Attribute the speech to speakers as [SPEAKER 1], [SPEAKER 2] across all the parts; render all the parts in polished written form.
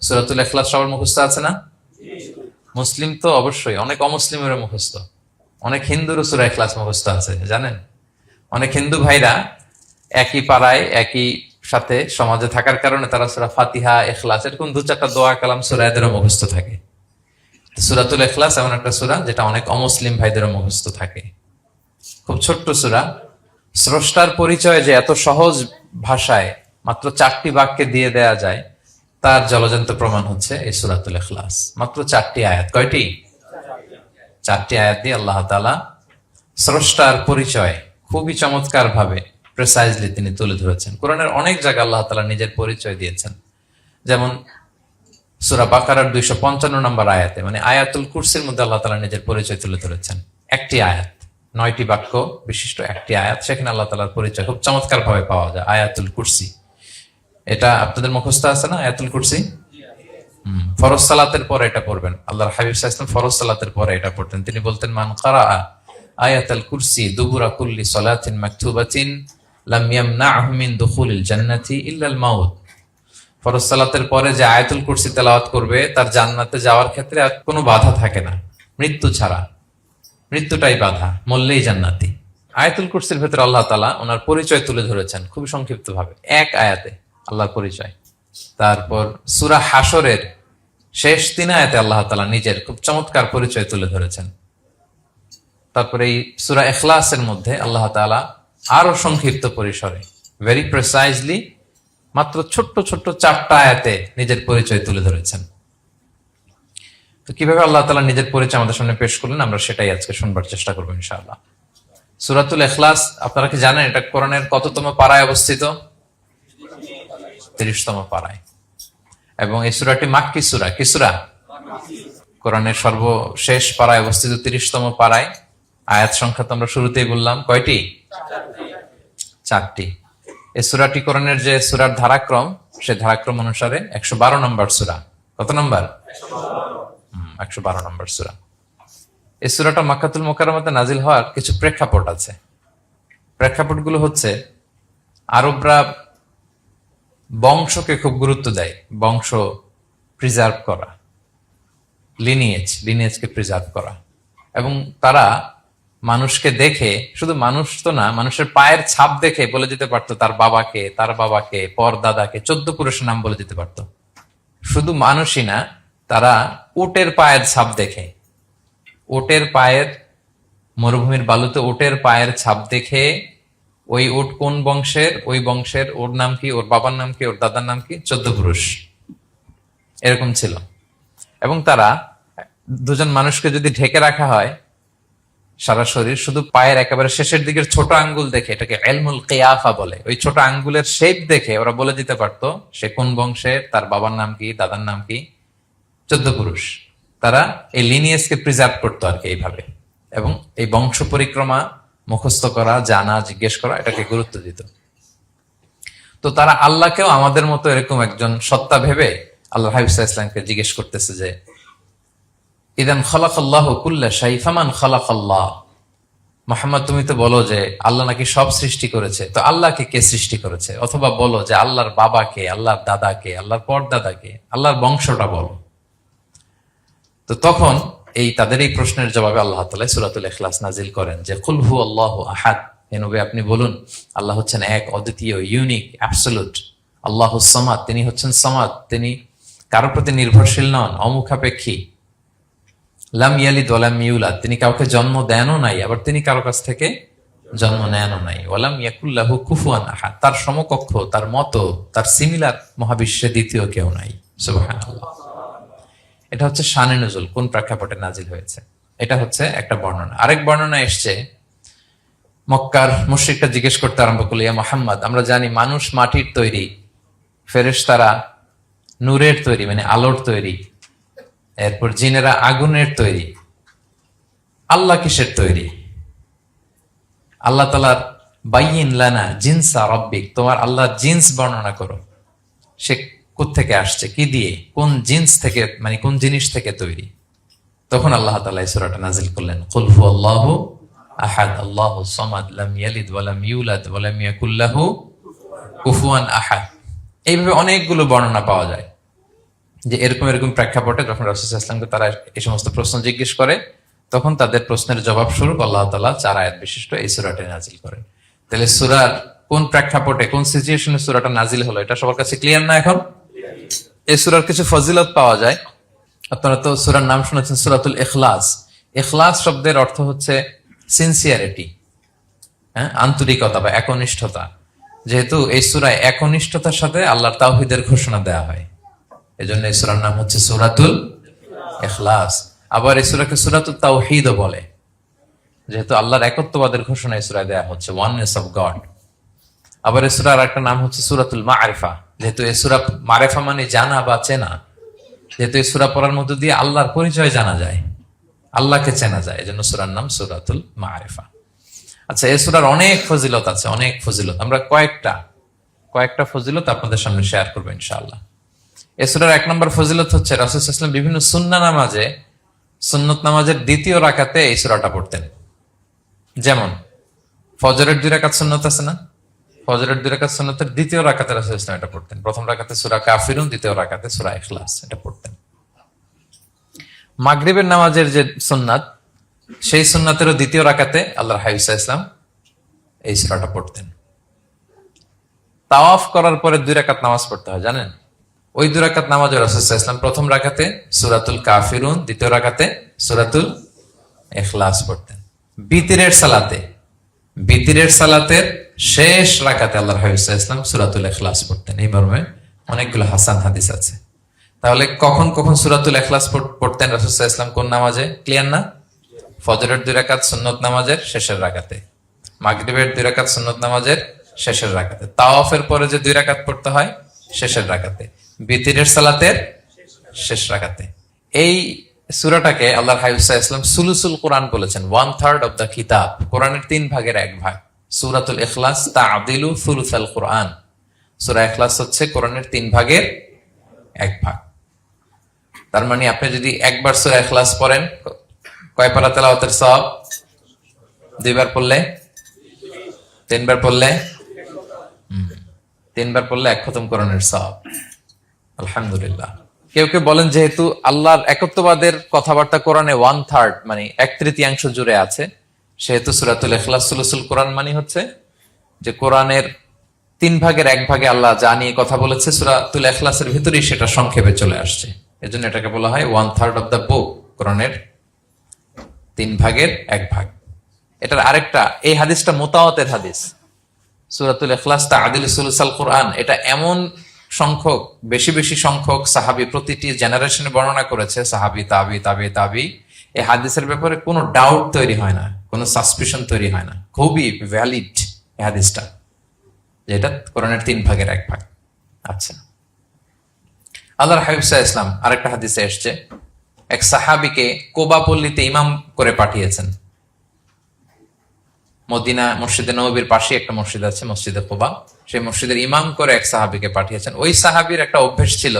[SPEAKER 1] সূরাতুল ইখলাস সবার মুখস্থ আছে না? মুসলিম তো অবশ্যই, অনেক অমুসলিমেরও মুখস্থ, অনেক হিন্দুরও সূরা ইখলাস মুখস্থ আছে জানেন। অনেক হিন্দু ভাইরা একই পাড়ায় একই সাথে সমাজে থাকার কারণে তারা সূরা ফাতিহা, ইখলাস এরকম 2-4টা দোয়া কালাম সূরা এদেরও মুখস্থ থাকে। সূরাতুল ইখলাস এমন একটা সূরা যেটা অনেক অমুসলিম ভাইদেরও মুখস্থ থাকে। খুব ছোট্ট সূরা। স্রষ্টার পরিচয় যে এত সহজ ভাষায় মাত্র 4টি বাক্যে দিয়ে দেয়া যায়, তার জলজন্ত প্রমাণ হচ্ছে এই সূরাতুল ইখলাস। মাত্র 4টি আয়াত। কয়টি? 4টি আয়াত দিয়ে আল্লাহ তাআলা স্রষ্টার পরিচয় খুবই চমৎকার ভাবে প্রিসাইজলি তিনি তুলে ধরেছেন। কোরআনের অনেক জায়গায় আল্লাহ তাআলা নিজের পরিচয় দিয়েছেন। যেমন সূরা বাকারার 255 নম্বর আয়াতে, মানে আয়াতুল কুরসির মধ্যে আল্লাহ তাআলা নিজের পরিচয় তুলে ধরেছেন। একটি আয়াত, 9টি বাক্য বিশিষ্ট একটি আয়াত, সেখানে আল্লাহ তাআলার পরিচয় খুব চমৎকার ভাবে পাওয়া যায়। আয়াতুল কুরসি, এটা আপনাদের মুখস্থ আছে না? আয়াতুল কুরসি ফরজ সালাতের পরে এটা পড়বেন। আল্লাহর হাবিব সাল্লাল্লাহু আলাইহি ওয়াসাল্লাম ফরজ সালাতের পরে এটা পড়তেন। তিনি বলতেন, মান ক্বারাআ আয়াতুল কুরসি দুবুরা কুল্লি সালাতিন মাকতুবাতিন লাম ইয়ামনাহু মিন দুখুলিল জান্নাতি ইল্লাল মাউত। ফরজ সালাতের পরে যে আয়াতুল কুরসি তেলাওয়াত করবে তার জান্নাতে যাওয়ার ক্ষেত্রে আর কোনো বাধা থাকে না, মৃত্যু ছাড়া। মৃত্যুটাই বাধা, মরলেই জান্নাতি। আয়াতুল কুরসির ভেতরে আল্লাহ তাআলা ওনার পরিচয় তুলে ধরেছেন খুবই সংক্ষিপ্ত ভাবে, এক আয়াতে আল্লাহর পরিচয়। তারপর সূরা হাশরের শেষ 3 আয়াতে আল্লাহ তাআলা নিজের খুব চমৎকার পরিচয় তুলে ধরেছেন। তারপরে এই সূরা ইখলাসের মধ্যে আল্লাহ তাআলা আরো সংক্ষিপ্ত পরিসরে, ভেরি প্রিসাইজলি, মাত্র ছোট্ট ছোট্ট 4টা আয়াতে নিজের পরিচয় তুলে ধরেছেন। তো কিভাবে আল্লাহ তাআলা নিজের পরিচয় আমাদের সামনে পেশ করলেন, আমরা সেটাই আজকে শুনবার চেষ্টা করবো ইনশাআল্লাহ। সূরাতুল ইখলাস আপনারা কি জানেন এটা কোরআনের কততম পারায় অবস্থিত? 30তম পারায়। এবং এই সূরাটি মাক্কি সূরা। কি সূরা? কোরআনের সর্বশেষ পারায় অবস্থিত 30তম পারায়। আয়াত সংখ্যা তো আমরা শুরুতেই বললাম, কয়টি? 4টি। এই সূরাটি কোরআনের যে সূরার ধারাক্রম, সে ধারাক্রম অনুসারে 112 নম্বর সূরা। কত নম্বর? 112 নম্বর সূরা। এই সূরাটা মক্কাতুল মুকাররমাতে নাজিল হওয়ার কিছু প্রেক্ষাপট আছে। প্রেক্ষাপটগুলো হচ্ছে, আরবরা বংশকে খুব গুরুত্ব দেয়, বংশ প্রিজার্ভ করা, লিনিয়েজকে প্রিজার্ভ করা। এবং তারা মানুষকে দেখে, শুধু মানুষ তো না, মানুষের পায়ের ছাপ দেখে বলে দিতে পারতো তার বাবাকে, তার বাবাকে, পর দাদাকে, 14 পুরুষের নাম বলে দিতে পারতো। শুধু মানুষই না, তারা উটের পায়ের ছাপ দেখে, উটের পায়ের, মরুভূমির বালুতে উটের পায়ের ছাপ দেখে ওই উট কোন বংশের, ওই বংশের ওর নাম কি, ওর বাবার নাম কি, ওর দাদার নাম কি, 14 পুরুষ এরকম ছিল। এবং তারা দুজন মানুষকে যদি ঢেকে রাখা হয় সারা শরীর, শুধু পায়ের একেবারে শেষের দিকের ছোট আঙ্গুল দেখে, এটাকে ইলমুল কিয়াফা বলে, ওই ছোট আঙ্গুলের শেপ দেখে ওরা বলে দিতে পারতো সে কোন বংশের, তার বাবার নাম কি, দাদার নাম কি, 14 পুরুষ। তারা এই লিনিয়েজকে প্রিজার্ভ করতো আর কি এইভাবে। এবং এই বংশ পরিক্রমা মুখস্থ করা, জানা, জিজ্ঞেস করা, এটাকে গুরুত্ব দিত। তো তারা আল্লাহকেও আমাদের মতো এরকম একজন সত্তা ভেবে আল্লাহ হাবিব সাল্লাল্লাহু আলাইহি ওয়াসাল্লামকে জিজ্ঞেস করতেছে যে, ইদান খালাকাল্লাহু কুল্লা শাই ফামান খালাকাল্লাহ। মুহাম্মদ, তুমি তো বলো যে আল্লাহ নাকি সব সৃষ্টি করেছে, তো আল্লাহকে কে সৃষ্টি করেছে? অথবা বলো যে আল্লাহর বাবাকে, আল্লাহর দাদাকে, আল্লাহর পরদাদাকে, আল্লাহর বংশটা বলো। তো তখন তাদের এই প্রশ্নের জবাবে আল্লাহ তাআলা সূরাতুল ইখলাস নাজিল করেন যে, কুল হু আল্লাহু আহাদ। হে নবী, আপনি বলুন আল্লাহ হচ্ছেন এক, অদ্বিতীয়, ইউনিক, অ্যাবসলিউট। আল্লাহুস সামাদ, তিনি হচ্ছেন সামাদ, তিনি কারোর প্রতি নির্ভরশীল নন, অমুখাপেক্ষী। লাম ইয়ালিদ ওয়া লাম ইউলাদ, তিনি কাউকে জন্ম দেনও নাই, আবার তিনি কারো কাছ থেকে জন্ম নেনও নাই। ওয়া লাম ইয়াকুল লাহু কুফুয়ান আহাদ, তার সমকক্ষ, তার মতো, তার সিমিলার মহাবিশ্বে দ্বিতীয় কেউ নাই। সুবহানাল্লাহ। এটা হচ্ছে শানে নুজুল, কোন প্রেক্ষাপটে নাজিল হয়েছে, এটা হচ্ছে একটা বর্ণনা। আরেক বর্ণনা এসছে, মক্কার মুশরিকরা জিজ্ঞেস করতে আরম্ভ করলো, ইয়া মুহাম্মদ, আমরা জানি মানুষ মাটির তৈরি, ফেরেশতারা নূরের তৈরি, মানে আলোর তৈরি, এরপর জিনেরা আগুনের তৈরি, আল্লাহ কিসের তৈরি? আল্লাহ তাআলার বাইয়িন লানা জিনসা রাব্বিক, তোমার আল্লাহর জিন্স বর্ণনা করো, সে কোত্থেকে আসছে, কি দিয়ে, কোন জিন্স থেকে, মানে কোন জিনিস থেকে তৈরি? তখন আল্লাহ তাআলা এই সূরাটা নাজিল করলেন, কুল হু আল্লাহু আহাদ আল্লাহুস সামাদ লাম ইয়ালিদ ওয়া লাম ইউলাদ ওয়া লাম ইয়াকুল লাহু কুফুয়ান আহাদ। এইভাবে অনেকগুলো বর্ণনা পাওয়া যায়। যে এরকম এরকম প্রেক্ষাপটে যখন রাসূল সাল্লাল্লাহু আলাইহি ওয়াসাল্লামকে তারা এই সমস্ত প্রশ্ন জিজ্ঞেস করে, তখন তাদের প্রশ্নের জবাব স্বরূপ আল্লাহ তাআলা 4 আয়াত বিশিষ্ট এই সূরাটি নাজিল করেন। তাহলে সূরার কোন প্রেক্ষাপটে কোন সিচুয়েশনে সূরাটা নাজিল হলো এটা সবার কাছে ক্লিয়ার না এখন? এই সূরার কিছু ফজিলত পাওয়া যায়। আপনারা তো সূরার নাম শুনেছেন সূরাতুল ইখলাস। ইখলাস শব্দের অর্থ হচ্ছে সিনসিয়ারিটি, আন্তরিকতা বা একনিষ্ঠতা। যেহেতু এই সূরায় একনিষ্ঠতার সাথে আল্লাহর তাওহীদের ঘোষণা দেওয়া হয়, এজন্য এই সূরার নাম হচ্ছে সূরাতুল ইখলাস। আবার এই সূরাকে সূরাতুত তাওহীদও বলে, যেহেতু আল্লাহর একত্ববাদের ঘোষণা এই সূরায় দেওয়া হচ্ছে, ওয়াননেস অফ গড। আবার এই সূরার একটা নাম হচ্ছে সূরাতুল মারিফা, যেহেতু এই সূরা মারিফা মানে জানা বা চেনা। যেহেতু এই সূরা পড়ার মধ্য দিয়ে আল্লাহর পরিচয় জানা যায়, আল্লাহকে চেনা যায়, এজন্য সূরার নাম সূরাতুল মারিফা। আচ্ছা, এই সূরার অনেক ফজিলত আছে, অনেক ফজিলত। আমরা কয়েকটা ফজিলত আপনাদের সামনে শেয়ার করবো ইনশাআল্লাহ। এই সূরার 1 নম্বর ফজিলত হচ্ছে রাসূল সাল্লাল্লাহু আলাইহি ওয়াসাল্লাম বিভিন্ন সুন্নত নামাজের দ্বিতীয় রাকাতে এই সূরাটা পড়তেন। যেমন ফজরের 2 রাকাত সুন্নত আছে না, ফজরের 2 রাকাত সুন্নতের দ্বিতীয় রাকাতে রাসূল সাল্লাল্লাহু আলাইহি ওয়াসাল্লাম এটা পড়তেন। প্রথম রাকাতে সূরা কাফিরুন, দ্বিতীয় রাকাতে সূরা ইখলাস এটা পড়তেন। মাগরিবের নামাজের যে সুন্নাত, সেই সুন্নাতেরও দ্বিতীয় রাকাতে আল্লাহর হাবিব সাল্লাল্লাহু আলাইহি ওয়াসাল্লাম এই সূরাটা পড়তেন। তাওয়াফ করার পরে 2 রাকাত নামাজ পড়তে হয়, জানেন? ওই 2 রাকাত নামাজে রাসূল সাল্লাল্লাহু আলাইহি ওয়াসাল্লাম প্রথম রাকাতে সূরাতুল কাফিরুন, দ্বিতীয় রাকাতে সূরাতুল ইখলাস পড়তেন। বিতিরের সালাতের শেষ রাকাতে আল্লাহর হাবিব সাল্লাল্লাহু আলাইহি ওয়াসাল্লাম সূরাতুল ইখলাস পড়তেন। এই মর্মে অনেকগুলো হাসান হাদিস আছে। তাহলে কখন কখন সূরাতুল ইখলাস পড়তেন রাসূল সাল্লাল্লাহু আলাইহি ওয়াসাল্লাম, কোন নামাজে? ক্লিয়ার না? ফজরের 2 রাকাত সুন্নত নামাজের শেষের রাকাতে, মাগরিবের 2 রাকাত সুন্নত নামাজের শেষের রাকাতে, তাওয়াফের পরে যে 2 রাকাত পড়তে হয় শেষের রাকাতে, বিতিরের সালাতের শেষ রাকাতে। এই সূরাটাকে আল্লাহর হাবিব সাল্লাল্লাহু আলাইহি ওয়াসাল্লাম সুলুসুল কোরআন বলেছেন, 1/3 অফ দ্য কিতাব। কোরআনের 3 ভাগের 1 ভাগ। সূরাতুল ইখলাস তা'দিলু সুলুসাল কোরআন। সূরা ইখলাস হচ্ছে কোরআনের 3 ভাগের 1 ভাগ। তার মানে আপনি যদি একবার সূরা ইখলাস পড়েন, কয় পারা তেলাওয়াতের সওয়াব? 2 বার পড়লে, 3 বার পড়লে, 3 বার পড়লে 1 খতম কোরআনের সওয়াব। আলহামদুলিল্লাহ। কেউ কেউ বলেন যেহেতু আল্লাহর একত্ববাদের কথাবার্তা কোরআনে 1/3 মানে 1/3 জুড়ে আছে, সেহেতু সূরাতুল ইখলাস সুলুসুল কোরআন মানে হচ্ছে যে কোরআনের 3 ভাগের 1 ভাগে আল্লাহ যা নিয়ে কথা বলেছে সূরাতুল ইখলাসের ভিতরেই সেটা সংক্ষেপে চলে আসছে। এজন্য এটাকে বলা হয় 1/3 অফ দ্য বুক, কোরআনের 3 ভাগের 1 ভাগ। এটার আরেকটা, এই হাদিসটা মুতাওয়াতির হাদিস। সূরাতুল ইখলাস তা'দিলু সুলুসাল কোরআন, এটা এমন সংখ্যক, বেশি বেশি সংখ্যক সাহাবী প্রতিটি জেনারেশনে বর্ণনা করেছে, সাহাবী, তাবি। এই হাদিসের ব্যাপারে কোনো ডাউট তৈরি হয় না, কোনো সাসপিশন তৈরি হয় না। খুবই ভ্যালিড এই হাদিসটা, যেটা কোরআনের 3 ভাগের 1 ভাগ। আচ্ছা, আল্লাহর হাবিব সাল্লাল্লাহু আলাইহি ওয়াসাল্লাম আরেকটা হাদিসে এসেছে, এক সাহাবীকে কোবা পল্লীতে ইমাম করে পাঠিয়েছেন। মদিনা মসজিদে নববীর পাশে একটা মসজিদ আছে, মসজিদে কোবা, সেই মসজিদের ইমাম করে এক সাহাবীকে পাঠিয়েছেন। ওই সাহাবীর একটা অভ্যেস ছিল,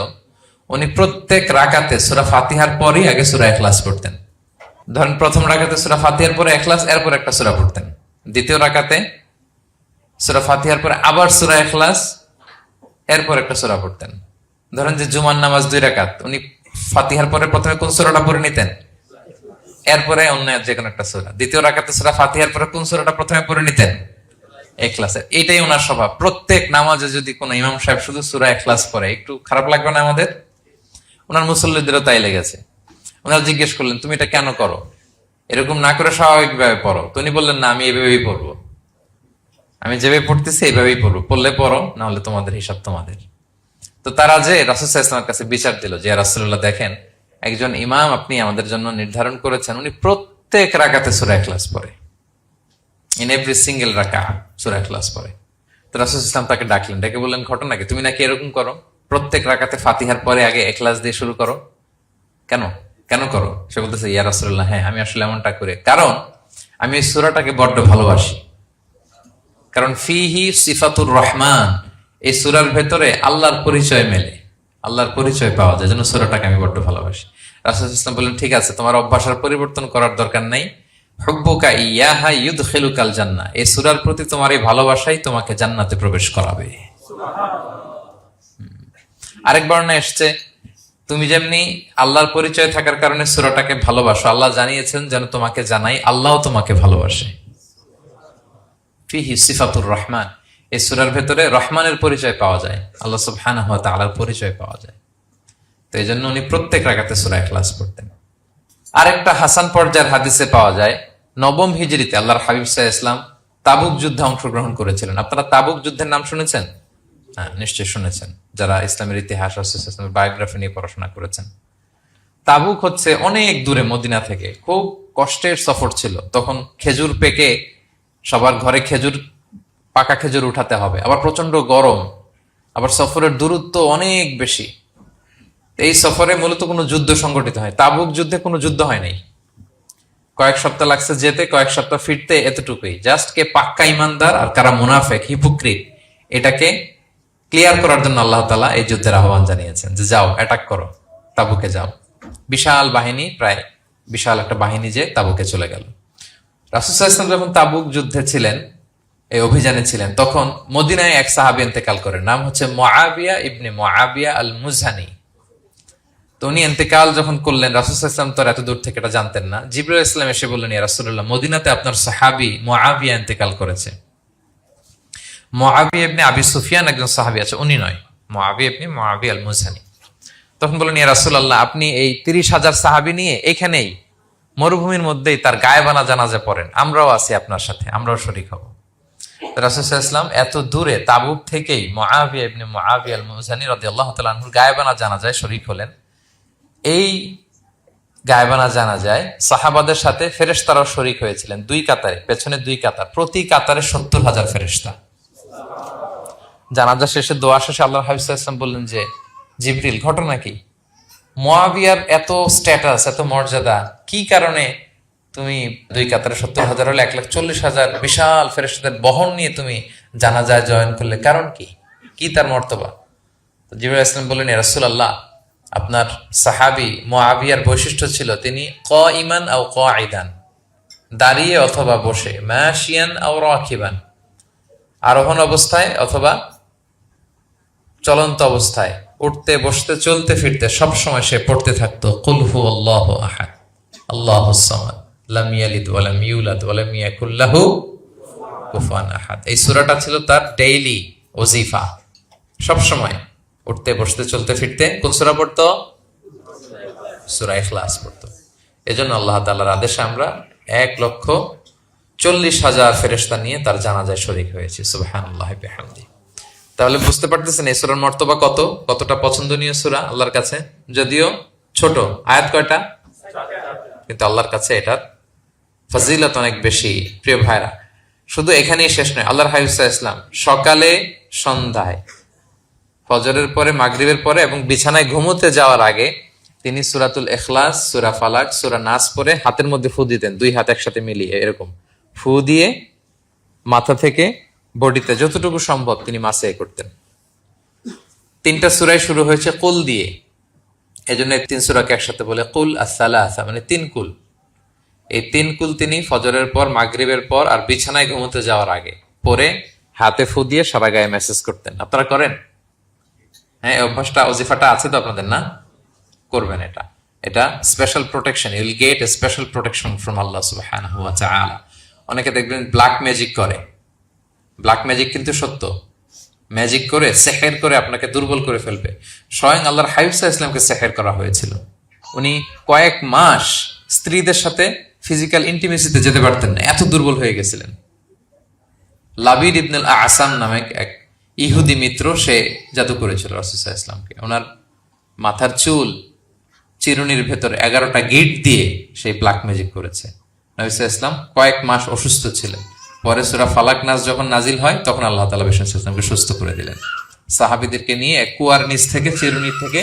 [SPEAKER 1] উনি প্রত্যেক রাকাতে সূরা ফাতিহার পরই আগে সূরা ইখলাস পড়তেন। ধরেন প্রথম রাকাতে সূরা ফাতিহার পরে ইখলাস, এরপর একটা সূরা পড়তেন। দ্বিতীয় রাকাতে সূরা ফাতিহার পরে আবার সূরা ইখলাস, এরপর একটা সূরা পড়তেন। ধরেন যে জুমার নামাজ 2 রাকাত, উনি ফাতিহার পরে প্রথমে কোন সূরাটা পড়ে নিতেন, এরপরে অন্য যে কোনো একটা সূরা। দ্বিতীয় রাকাতে সূরা ফাতিহার পরে কোন সূরাটা প্রথমে পড়ে নিতেন? ইখলাস। এটাই ওনার স্বভাব। প্রত্যেক নামাজে যদি কোনো ইমাম সাহেব শুধু সূরা ইখলাস পড়ে, একটু খারাপ লাগবে না আমাদের? ওনার মুসল্লিদেরও তাই লেগেছে। ওনারা জিজ্ঞেস করলেন, তুমি এটা কেন করো? এরকম না করে স্বাভাবিকভাবে পড়ো। তো উনি বললেন, না, আমি এভাবেই পড়বো, আমি যেভাবে পড়তেছি এইভাবেই পড়বো, পড়লে পড়ো, না হলে তোমাদের হিসাব তোমাদের। তো তারা যে রাসূল সাল্লাল্লাহু আলাইহি ওয়াসাল্লামের কাছে বিচার দিল যে, রাসূলুল্লাহ, দেখেন, একজন ইমাম আপনি আমাদের জন্য নির্ধারণ করেছেন, উনি প্রত্যেক রাকাতে সূরা ইখলাস পড়ে, ইন এভরি সিঙ্গেল রাকা সূরা ইখলাস পড়ে। তো রাসূল সাল্লাল্লাহু আলাইহি ওয়াসাল্লাম তাকে ডাকলেন, ডেকে বললেন, ঘটনা কি? তুমি নাকি এরকম করো, প্রত্যেক রাকাতে ফাতিহার পরে আগে ইখলাস দিয়ে শুরু করো, কেন করো? সে বলতেছে, ইয়া রাসূলুল্লাহ, হ্যাঁ, আমি আসলে এমনটা করে, কারণ আমি এই সূরাটাকে বড্ড ভালোবাসি। কারণ ফিহি সিফাতুর রহমান, এই সূরার ভেতরে আল্লাহর পরিচয় মেলে, আল্লাহর পরিচয় পাওয়া যায়, যেন সূরাটাকে আমি বড্ড ভালোবাসি। রাসূল সাল্লাল্লাহু আলাইহি ওয়াসাল্লাম বললেন, ঠিক আছে, তোমার অভ্যাসের পরিবর্তন করার দরকার নাই। হুব্বুকা ইয়াহা ইউদখিলুকাল জান্নাহ, এই সূরার প্রতি তোমার এই ভালোবাসাই তোমাকে জান্নাতে প্রবেশ করাবে। সুবহানাল্লাহ। আরেক বর্ণনায় এসেছে তুমি যেমনি আল্লাহর পরিচয় থাকার কারণে সূরাটাকে ভালোবাসো, আল্লাহ জানিয়েছেন যেন তোমাকে জানাই আল্লাহও তোমাকে ভালোবাসে। ফিহি সিফাতুর রহমান, এই সূরার ভেতরে রহমানের পরিচয় পাওয়া যায়, আল্লাহ সুবহানাহু ওয়া তাআলার পরিচয় পাওয়া যায়। তো এই জন্য উনি প্রত্যেক রাকাতে সূরা ইখলাস পড়তেন। আরেকটা হাসান পর্যায়ের হাদিসে পাওয়া যায়, নবম হিজরিতে আল্লাহর হাবিব সাল্লাল্লাহু আলাইহি ওয়াসাল্লাম তাবুক যুদ্ধে অংশগ্রহণ করেছিলেন। আপনারা তাবুক যুদ্ধের নাম শুনেছেন? হ্যাঁ, নিশ্চয়ই শুনেছেন, যারা ইসলামের ইতিহাস, ইসলামের বায়োগ্রাফি নিয়ে পড়াশোনা করেছেন। তাবুক হচ্ছে অনেক দূরে মদিনা থেকে, খুব কষ্টের সফর ছিল। তখন খেজুর পেকে সবার ঘরে খেজুর, পাকা খেজুর উঠাতে হবে, আবার প্রচন্ড গরম, আবার সফরের দূরত্ব অনেক বেশি। এই সফরে মূলত কোনো যুদ্ধ সংগঠিত হয়, তাবুক যুদ্ধে কোনো যুদ্ধ হয় নাই। কয়েক সপ্তাহ লাগছে যেতে, কয়েক সপ্তাহ ফিরতে, এতটুকুই। জাস্ট কে পাক্কা ইমানদার আর কারা মুনাফেক, হিপোক্রিট, এটাকে ক্লিয়ার করার জন্য আল্লাহ তাআলা এই যুদ্ধের আহ্বান জানিয়েছেন যে যাও, অ্যাটাক করো, তাবুকে যাও। বিশাল বাহিনী, প্রায় বিশাল একটা বাহিনী যে তাবুকে চলে গেল। রাসূল সাল্লাল্লাহু আলাইহি ওয়াসাল্লাম যখন তাবুক যুদ্ধে ছিলেন, এই অভিযানে ছিলেন, তখন মদিনায় এক সাহাবী ইন্তেকাল করেন, নাম হচ্ছে মুআবিয়া ইবনে মুআবিয়া আল মুজহানি। তো উনি ইন্তেকাল যখন করলেন, রাসূল সাল্লাল্লাহু আলাইহি ওয়াসাল্লাম তো এত দূর থেকে এটা জানতেন না। জিবরাইল আলাইহিস সালাম এসে বললেন, ইয়া রাসূলুল্লাহ, মদিনাতে আপনার সাহাবী মুআবিয়া ইন্তেকাল করেছে। মুআবিয়া ইবনে আবি সুফিয়ান একজন সাহাবী আছে, উনি নয়, মুআবিয়া ইবনে মুআবিয়া আল মুজহানি। তখন বললেন, ইয়া রাসূলুল্লাহ, আপনি এই 30,000 সাহাবী নিয়ে এখানেই মরুভূমির মধ্যেই তার গায়েবানা জানাজা পড়েন, আমরাও আছি আপনার সাথে, আমরাও শরীক হব। রাসূল সাল্লাল্লাহু আলাইহি ওয়াসাল্লাম এত দূরে তাবুক থেকেই মুআবিয়া ইবনে মুআবিয়া আল মুজহানি রাদিয়াল্লাহু তাআলা আনহুর গায়েবানা জানাজায় শরীক হলেন। এই গায়েবানা জানাজায় সাহাবাদের সাথে ফেরেশতারাও শরীক হয়েছিলেন, দুই কাতারে, পেছনে দুই কাতার, প্রতি কাতারে 70,000 ফেরেশতা। জানাজা শেষে, দোয়া শেষে আল্লাহর হাবিব সাল্লাল্লাহু আলাইহি ওয়াসাল্লাম বললেন যে, জিবরিল, ঘটনা কি? মুআবিয়ার এত স্ট্যাটাস, এত মর্যাদা, কি কারণে তুমি দুই কাতারে 70,000 হলে 1,40,000 বিশাল ফেরেশতাদের বহন নিয়ে তুমি জানাজায় জয়েন করলে, কারণ কি? কি তার মর্তবা? তো জিবরাইল আলাইহিস সালাম বললেন, ইয়া রাসূলুল্লাহ, আপনার সাহাবী মুআবিয়ার বৈশিষ্ট্য ছিল তিনি কাইমান আও কাঈদান, দাঁড়িয়ে অথবা বসে, মাশিয়ান আও রাকিবান, আরোহণ অবস্থায় অথবা চলন্ত অবস্থায়, উঠতে বসতে চলতে ফিরতে সবসময় সে পড়তে থাকতো কুল হুয়াল্লাহু আহাদ আল্লাহুস সামাদ লাম ইয়ালিদ ওয়া লাম ইউলাদ ওয়া লাম ইয়াকুল লাহু কুফুয়ান আহাদ। এই সূরাটা ছিল তার ডেইলি ওজিফা, সবসময় উঠতে বসতে চলতে ফিরতে কোন সূরা পড়তো? সূরা ইখলাস পড়তো। এজন্য আল্লাহ তাআলার আদেশে আমরা 1,40,000 ফেরেশতা নিয়ে তার জানাজায় শরীক হয়েছি। সুবহানাল্লাহি বিহামদিহি। তাহলে বুঝতে পারতেছেন এই সূরার মর্তবা কতটা পছন্দনীয় সূরা আল্লাহর কাছে। যদিও ছোট আয়াত, কয়টা? কিন্তু আল্লাহর কাছে এটার ফজিলত অনেক বেশি। প্রিয় ভাইরা, শুধু এখানেই শেষ নয়, আল্লাহর হাবিব সাল্লাল্লাহু আলাইহি ওয়াসাল্লাম সকালে, সন্ধ্যায়, ফজরের পরে, মাগরিবের পরে এবং বিছানায় ঘুমোতে যাওয়ার আগে তিনি সূরাতুল ইখলাস, সূরা ফালাক, সূরা নাস পড়ে হাতের মধ্যে ফু দিতেন, দুই হাত একসাথে মিলিয়ে এরকম ফু দিয়ে মাথা থেকে বডিতে যতটুকু সম্ভব তিনি মাসে করতেন। 3টা সূরাই শুরু হয়েছে কুল দিয়ে, এজন্য 3 সূরাকে একসাথে বলে কুল আস-সালাসা, মানে 3 কুল। এই 3 কুল তিনি ফজরের পর, মাগরিবের পর আর বিছানায় ঘুমোতে যাওয়ার আগে পরে হাতে ফু দিয়ে সারা গায়ে মেসেজ করতেন। আপনারা করেন? হ্যাঁ, অভ্যাসটা, ওজিফাটা আছে তো আপনাদের, না? করবেন এটা। এটা special protection, you will get a special protection from আল্লাহ সুবহানাহু ওয়া তাআলা। অনেকে দেখবেন ব্ল্যাক ম্যাজিক করে, ব্ল্যাক ম্যাজিক কিন্তু সত্য, ম্যাজিক করে, সেহের করে আপনাকে দুর্বল করে ফেলবে। স্বয়ং আল্লাহর হাবিব সাল্লাল্লাহু আলাইহি ওয়াসাল্লামকে সেহের করা হয়েছিল। উনি কয়েক মাস স্ত্রীদের সাথে ফিজিক্যাল ইন্টিমেসিতে যেতে পারতেন না, এত দুর্বল হয়ে গেছিলেন। লাবিদ ইবনুল আসাম নামে এক ইহুদি মিত্র, সে জাদু করেছিল রাসূল সাল্লাল্লাহু আলাইহি ওয়াসাল্লামকে। ওনার মাথার চুল চিরুনির ভেতর 11টা গিট দিয়ে সেই ব্ল্যাক ম্যাজিক করেছে। নবী সাল্লাল্লাহু আলাইহি ওয়াসাল্লাম কয়েক মাস অসুস্থ ছিলেন। পরে সূরা ফালাক, নাস যখন নাজিল হয় তখন আল্লাহ তাআলা বিষ্ণু সাল্লাল্লাহু আলাইহি ওয়াসাল্লামকে সুস্থ করে দিলেন। সাহাবীদেরকে নিয়ে কুয়ার নিচ থেকে, চিরুনি থেকে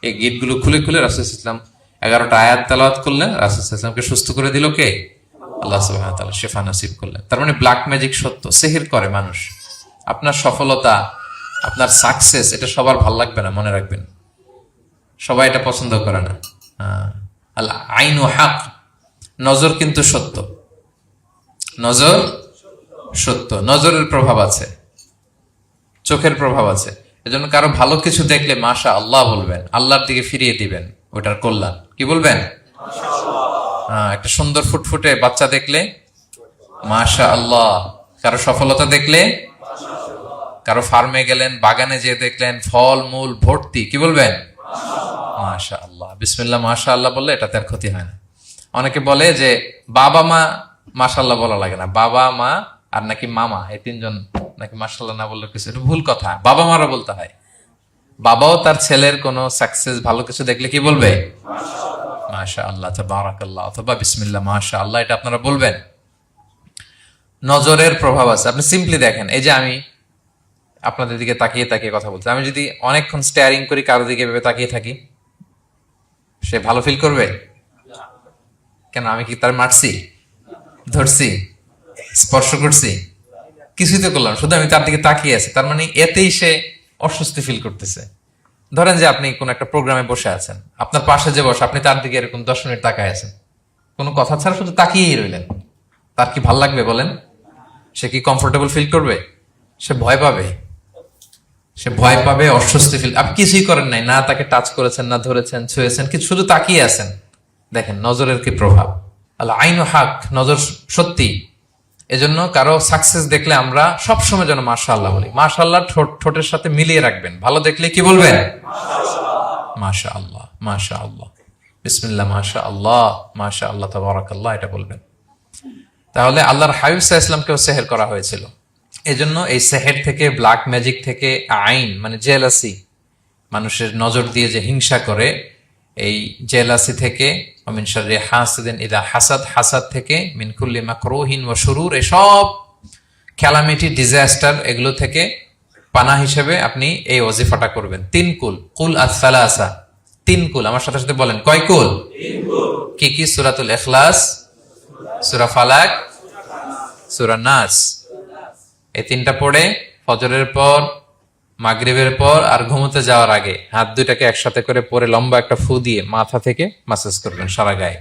[SPEAKER 1] এই গিটগুলো খুলে খুলে রাসূল সাল্লাল্লাহু আলাইহি ওয়াসাল্লাম 11টা আয়াত তেলাওয়াত করলেন। রাসূল সাল্লাল্লাহু আলাইহি ওয়াসাল্লামকে সুস্থ করে দিল কে? আল্লাহ সুবহানাহু ওয়া তাআলা শিফা নসিব করলেন। তার মানে ব্ল্যাক ম্যাজিক সত্য, সিহির করে মানুষ। আপনার সফলতা, আপনার সাকসেস, এটা সবার ভাল লাগবে না, মনে রাখবেন। সবাই এটা পছন্দ করে না। আল আইনু হক, নজর কিন্তু সত্য, নজর সত্য, নজরের প্রভাব আছে, চোখের প্রভাব আছে। এজন্য কারো ভালো কিছু দেখলে মাশা আল্লাহ বলবেন, আল্লাহর দিকে ফিরিয়ে দিবেন ওটার কল্যাণ। কি বলবেন? একটা সুন্দর ফুটফুটে বাচ্চা দেখলে মাশা আল্লাহ। কারো সফলতা দেখলে, কারো ফার্মে গেলেন, বাগানে যেয়ে দেখলেন ফল মূল ভর্তি, কি বলবেন? মাশা আল্লাহ। বিসমিল্লাহ মাশা আল্লাহ বললে এটাতে আর ক্ষতি হয় না। অনেকে বলে যে বাবা মা মাশাআল্লাহ বলা লাগে না, বাবা মা আর নাকি মামা, এই তিনজন নাকি মাশাআল্লাহ না বললে কিছু, এটা ভুল কথা। বাবা মারা বলতে হয়। বাবাও তার ছেলের কোনো সাকসেস ভালো কিছু দেখলে কি বলবে? মাশা আল্লাহ তাবারাকাল্লাহ অথবা বিসমিল্লাহ মাশা আল্লাহ, এটা আপনারা বলবেন। নজরের প্রভাব আছে। আপনি সিম্পলি দেখেন, এই যে আমি আপনাদের দিকে তাকিয়ে তাকিয়ে কথা বলছি, আমি যদি অনেকক্ষণ স্টেয়ারিং করি কারো দিকে ভেবে তাকিয়ে থাকি, সে ভালো ফিল করবে? কেন? আমি কি তার মারছি, ধরছি, স্পর্শ করছি? কিছুই তো করলাম, শুধু আমি তার দিকে তাকিয়ে আছি। তার মানে এতেই সে অস্বস্তি ফিল করতেছে। ধরেন যে আপনি কোন একটা প্রোগ্রামে বসে আছেন, আপনার পাশে যে বসে, আপনি তার দিকে এরকম 10 মিনিট তাকায় আছেন, কোনো কথা ছাড়া শুধু তাকিয়েই রইলেন, তার কি ভাল লাগবে বলেন? সে কি কমফোর্টেবল ফিল করবে? সে ভয় পাবে, সে ভয় পাবে, অস্বস্তি ফিল। আপনি কিছুই করেন নাই, না তাকে টাচ করেছেন, না ধরেছেন, ছুঁয়েছেন, কিন্তু শুধু তাকিয়ে আছেন। দেখেন নজরের কি প্রভাব। আল্লাহ আইনু হাক, নজর সত্যি। এজন্য কারো সাকসেস দেখলে আমরা সবসময় যেন মাশাআল্লাহ বলি। মাশাআল্লাহ ঠোঁটের সাথে মিলিয়ে রাখবেন। ভালো দেখলে কি বলবেন? মাশাআল্লাহ, মাশাআল্লাহ, বিসমিল্লাহ মাশাআল্লাহ, মাশাআল্লাহ তাবারাকাল্লাহ, এটা বলবেন। তাহলে আল্লাহর হাবিব সাল্লাল্লাহু আলাইহি ওয়াসাল্লামকেও সেহের করা হয়েছিল। এজন্য এই সেহের থেকে, ব্ল্যাক ম্যাজিক থেকে, আইন মানে জেলাসি, মানুষের নজর দিয়ে যে হিংসা করে, এই জেলাসি থেকে, মিন শাররি হাসিদিন ইযা হাসাদ, হাসাদ থেকে, মিন কুল্লি মাকরুহিন ওয়া শুরুর, এসব ক্যালামিটি, ডিজাস্টার, এগুলো থেকে পানাহ হিসেবে আপনি এই ওয়াজিফাটা করবেন। 3 কুল, কুল আস-সালাসা, 3 কুল। আমার সাথে সাথে বলেন কয় কুল? 3 কুল। কি কি? সূরাতুল ইখলাস, সূরা ফালাক, সূরা নাস। এই 3টা পড়ে ফজরের পর, মাগরিবের পর আর ঘুমোতে যাওয়ার আগে হাত দুইটাকে একসাথে করে পরে লম্বা একটা ফু দিয়ে মাথা থেকে মাসাজ করবেন সারা গায়ে।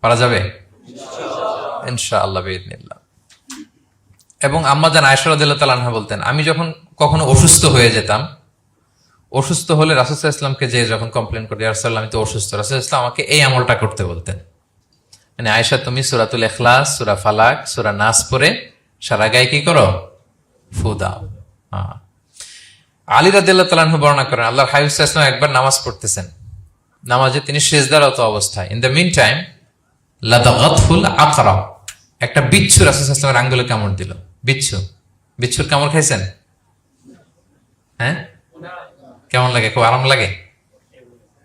[SPEAKER 1] পারা যাবে ইনশাআল্লাহ বিইذنিল্লাহ। এবং আম্মা জান আয়েশা রাদিয়াল্লাহু তাআলা আনহা বলতেন, আমি যখন কখনো অসুস্থ হয়ে যেতাম, অসুস্থ হলে রাসূল সাল্লাল্লাহু আলাইহি ওয়াসাল্লামকে যে যখন কমপ্লেন করি, ইয়া রাসূলুল্লাহ আমি তো অসুস্থ, রাসূল সাল্লাল্লাহু আলাইহি ওয়াসাল্লাম আমাকে এই আমলটা করতে বলতেন। মানে আয়েশা, তুমি সূরাতুল ইখলাস, সূরা ফালাক, সূরা নাস পড়ে সারা গায়ে কি করো? ফু দাও। আলী রাদিয়াল্লাহু তাআলা আনহু বর্ণনা করেন, আল্লাহর হাবিব সাল্লাল্লাহু আলাইহি ওয়াসাল্লাম একবার নামাজ পড়তেছেন, নামাজে তিনি সিজদারত অবস্থায়, ইন দ্য মিন টাইম লাদাগাতহুল আকরা, একটা বিচ্ছু রাসূল সাল্লাল্লাহু আলাইহি ওয়াসাল্লামের আঙ্গুলে কামড় দিল। বিচ্ছু, বিচ্ছুর কামড় খাইছেন? হ্যাঁ, কেমন লাগে? খুব আরাম লাগে?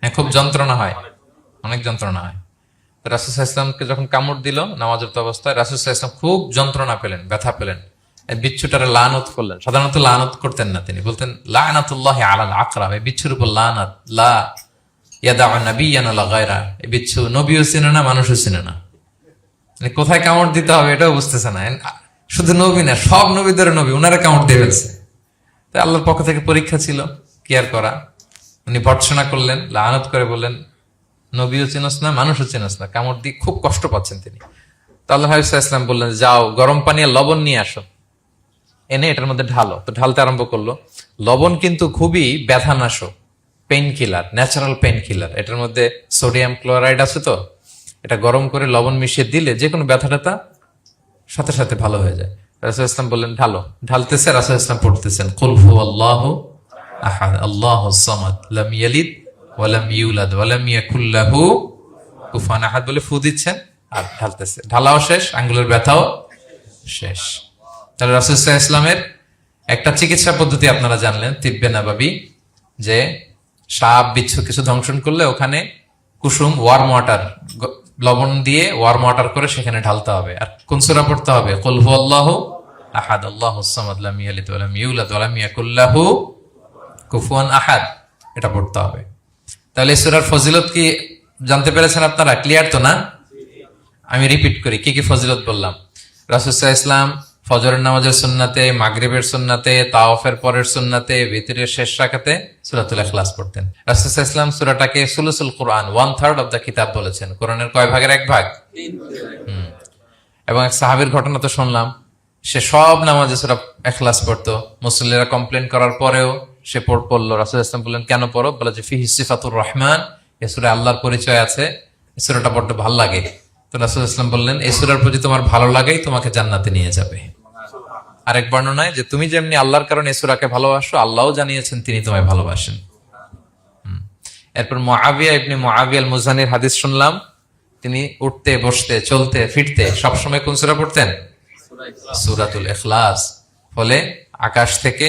[SPEAKER 1] হ্যাঁ, খুব যন্ত্রণা হয়, অনেক যন্ত্রণা হয়। রাসূল সাল্লাল্লাহু আলাইহি ওয়াসাল্লামকে যখন কামড় দিল নামাজরত অবস্থায়, রাসূল সাল্লাল্লাহু আলাইহি ওয়াসাল্লাম খুব যন্ত্রণা পেলেন, ব্যথা পেলেন। এই বিচ্ছুটারে লানত করলেন। সাধারণত লানত করতেন না, তিনি বলতেন লানাতুল্লাহি আলাল আকরা, এই বিচ্ছুর উপর লানাত, লা ইয়াদা নাবিয়ান আলা গায়রা। এই বিচ্ছু নবীও চিনে না, মানুষও চিনে না, মানে কোথায় কামড় দিতে হবে এটাও বুঝতেছে না। শুধু নবী না, সব নবীদের নবী, উনারা কামড় দিয়ে ফেলছে। তাই আল্লাহর পক্ষ থেকে পরীক্ষা ছিল, কি আর করা। উনি ভর্ৎসনা করলেন, লানত করে বললেন নবীও চিনস না, মানুষও চিনস না, কামড় দিয়ে খুব কষ্ট পাচ্ছেন তিনি। তো আল্লাহ হাবিব সাল্লাল্লাহু আলাইহি ওয়াসাল্লাম বললেন, যাও গরম পানি আর লবণ নিয়ে আসো, এনে এটার মধ্যে ঢালো। তো ঢালতে আরম্ভ করলো। লবণ কিন্তু খুবই ব্যথানাশক, painkiller, natural painkiller. এটার মধ্যে সোডিয়াম ক্লোরাইড আছে, তো এটা গরম করে লবণ মিশিয়ে দিলে যে কোনো ব্যথা ট্যাথা সাথে সাথে ভালো হয়ে যায়। রাসূল ইসলাম বললেন ঢালো। ঢালতেছে, রাসূল ইসলাম পড়তেছেন কুল হুয়াল্লাহু আহাদ আল্লাহুস সামাদ লাম ইয়ালিদ ওয়া লাম ইউলাদ ওয়া লাম ইয়াকুল লাহু কুফুয়ান আহাদ বলে ফু দিচ্ছেন আর ঢালতেছে। ঢালাও শেষ, আঙ্গুলের ব্যথাও শেষ। তাহলে রাসূল সাল্লাল্লাহু আলাইহি ওয়াসাল্লামের একটা চিকিৎসা পদ্ধতি আপনারা জানলেন, তিব্বে নাবাবী, যে সাপ বিচ্ছু কিছু ধ্বংসন করলে ওখানে কুসুম, ওয়ার্ম ওয়াটার, লবণ দিয়ে ওয়ার্ম ওয়াটার করে সেখানে ঢালতে হবে। আর কোন সূরা পড়তে হবে? কুল হুয়াল্লাহু আহাদ আল্লাহুস সামাদ লাম ইয়ালিদ ওয়া লাম ইউলাদ ওয়া লাম ইয়াকুল লাহু কুফুয়ান আহাদ, এটা পড়তে হবে। তাহলে এই সূরার ফজিলত কি জানতে পেরেছেন আপনারা? ক্লিয়ার তো না? আমি রিপিট করি কি কি ফজিলত বললাম। রাসূল সাল্লাল্লাহু আলাইহি ওয়াসাল্লাম ফজরের নামাজের সুন্নাতে, মাগরিবের সুন্নাতে, তাওয়াফের পরের সুন্নাতে, ভিতরের শেষ রাকাতে সূরাতুল ইখলাস পড়তেন। রাসূল সাল্লাল্লাহু আলাইহি ওয়াসাল্লাম সূরাটাকে সুলুসুল কোরআন, 1/3 অফ দ্য কিতাব বলেছেন। কোরআনের কয় ভাগের 1 ভাগ? 3 ভাগ। এবং এক সাহাবীর ঘটনা তো শুনলাম, সে সব নামাজে সূরা ইখলাস পড়তো। মুসল্লিরা কমপ্লেন করার পরেও সে পড়লো, রাসূল ইসলাম বললেন কেন পড়ো? বলে যে ফিহি সিফাতুর রহমান, এই সূরায় আল্লাহর পরিচয় আছে, এই সূরাটা বড্ড ভালো লাগে। তো রাসূল ইসলাম বললেন এই সূরার প্রতি তোমার ভালো লাগাই তোমাকে জান্নাতে নিয়ে যাবে। আরেক বর্ণনায় যে তুমি যেমনি আল্লাহর কারণে এই সূরাকে ভালোবাসো, আল্লাহও জানিয়েছেন তিনি তোমায় ভালোবাসেন। এরপর মুআবিয়া ইবনে মুআবিয়া আল মুজানির হাদিস শুনলাম, তিনি উঠতে বসতে চলতে ফিরতে সবসময় কোন সূরা পড়তেন? সূরাতুল ইখলাস। ফলে আকাশ থেকে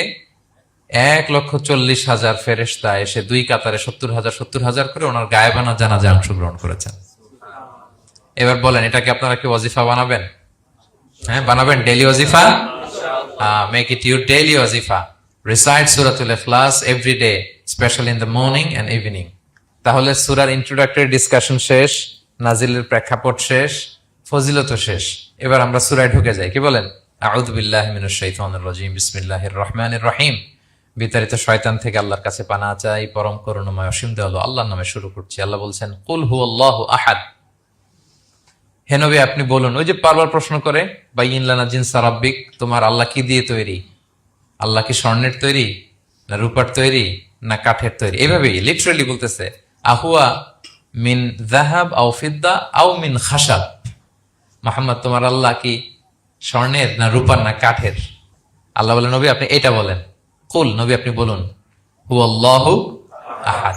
[SPEAKER 1] 1,40,000 ফেরেশতা এসে দুই কাতারে 70,000 করে ওনার গায়েবানা জানাজায় অংশগ্রহণ করেছেন। এবার বলেন এটা কি আপনারা কি ওয়াজিফা বানাবেন? হ্যাঁ, বানাবেন ডেইলি ওয়াজিফা। মেক ইট ইউর ডেইলি ওয়াজিফা। রিসাইট সূরাতুল ইখলাস every day, specially in the morning and evening. তাহলে সূরার ইন্ট্রোডাক্টরি ডিসকাশন শেষ, নাজিলের প্রেক্ষাপট শেষ, ফজিলত শেষ। এবার আমরা সূরায় ঢুকে যাই। কি বলেন? আউযু বিল্লাহি মিনাশ শাইতানির রাজিম, বিসমিল্লাহির রহমানির রহিম। বিতাড়িত শয়তান থেকে আল্লাহর কাছে পানাহ চাই, পরম করুণাময় অসীম দয়ালু আল্লাহর নামে শুরু করছি। আল্লাহ বলছেন কুল হুয়াল্লাহু আহাদ। হে নবী আপনি বলুন, ওই যে বারবার প্রশ্ন করে বাইয়িন লানা জিনসা রাব্বিক, তোমার আল্লাহ কি দিয়ে তৈরি? আল্লাহ কি স্বর্ণের তৈরি, না রূপার তৈরি, না কাঠের তৈরি? এইভাবেই লিটারালি বলতেছে আহুয়া মিন যাহাব আও ফিদ্দা আও মিন খাশাব। মুহাম্মদ তোমার আল্লাহ কি স্বর্ণের, না রূপার, না কাঠের? আল্লাহ বলেন নবী আপনি এটা বলেন। কুল, নবী আপনি বলুন হুয়াল্লাহু আহাদ,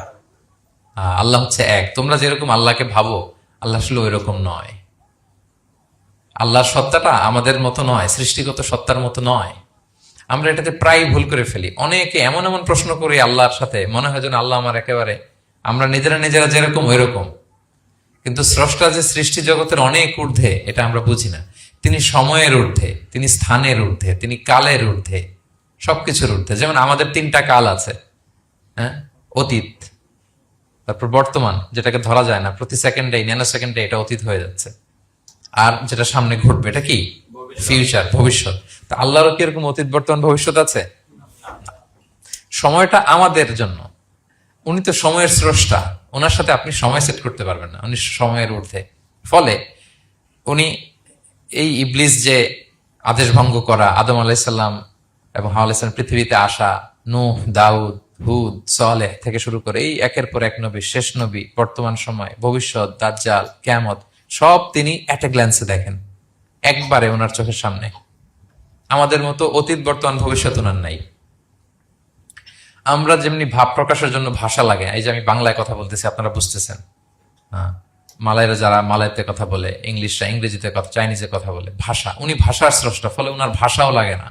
[SPEAKER 1] আল্লাহ হচ্ছে এক। তোমরা যেরকম আল্লাহকে ভাবো আল্লাহ আসলে ওই রকম নয়। আল্লাহর সত্তাটা আমাদের মতো নয়, সৃষ্টিগত সত্তার মতো নয়। আমরা এটাতে প্রায় ভুল করে ফেলি। অনেকে এমন এমন প্রশ্ন করি আল্লাহর সাথে, মনে হয় যেন আল্লাহ আমার একেবারে আমরা নিজেরা যেরকম ওই রকম। কিন্তু স্রষ্টা যে সৃষ্টি জগতের অনেক ঊর্ধ্বে, এটা আমরা বুঝি না। তিনি সময়ের ঊর্ধ্বে, তিনি স্থানের ঊর্ধ্বে, তিনি কালের ঊর্ধ্বে, সবকিছুর ঊর্ধ্বে। যেমন আমাদের 3টা কাল আছে, হ্যাঁ, অতীত, তারপর বর্তমান যেটাকে ধরা যায় না, প্রতি সেকেন্ডে ন্যানো সেকেন্ডে এটা অতীত হয়ে যাচ্ছে, আর যেটা সামনে ঘটবে এটা কি? ফিউচার, ভবিষ্যৎ। তা আল্লাহরও কি এরকম অতীত বর্তমান ভবিষ্যৎ আছে? সময়টা আমাদের জন্য, উনি তো সময়ের স্রষ্টা, ওনার সাথে আপনি সময় সেট করতে পারবেন না, উনি সময়ের ঊর্ধ্বে। ফলে উনি এই ইবলিস যে আদেশ ভঙ্গ করা, আদম আলাইসাল্লাম এবং হাওয়া আলাইসাল্লাম পৃথিবীতে আসা, নূহ, দাউদ, হুদ, সালেহ থেকে শুরু করে এই একের পর এক নবী, শেষ নবী, বর্তমান সময়, ভবিষ্যৎ, দাজ্জাল, কিয়ামত, সব তিনি এট এ গ্ল্যান্সে দেখেন, একবারে ওনার চোখের সামনে। আমাদের মতো অতীত বর্তমান ভবিষ্যৎ ওনার নাই। আমরা যেমনি ভাব প্রকাশের জন্য ভাষা লাগে, এই যে আমি বাংলায় কথা বলতেছি আপনারা বুঝতেছেন, হ্যাঁ, মালাইরা যারা মালাইতে কথা বলে, ইংলিশরা ইংরেজিতে কথা, চাইনিজে কথা বলে, ভাষা, উনি ভাষার স্রষ্টা, ফলে ওনার ভাষাও লাগে না।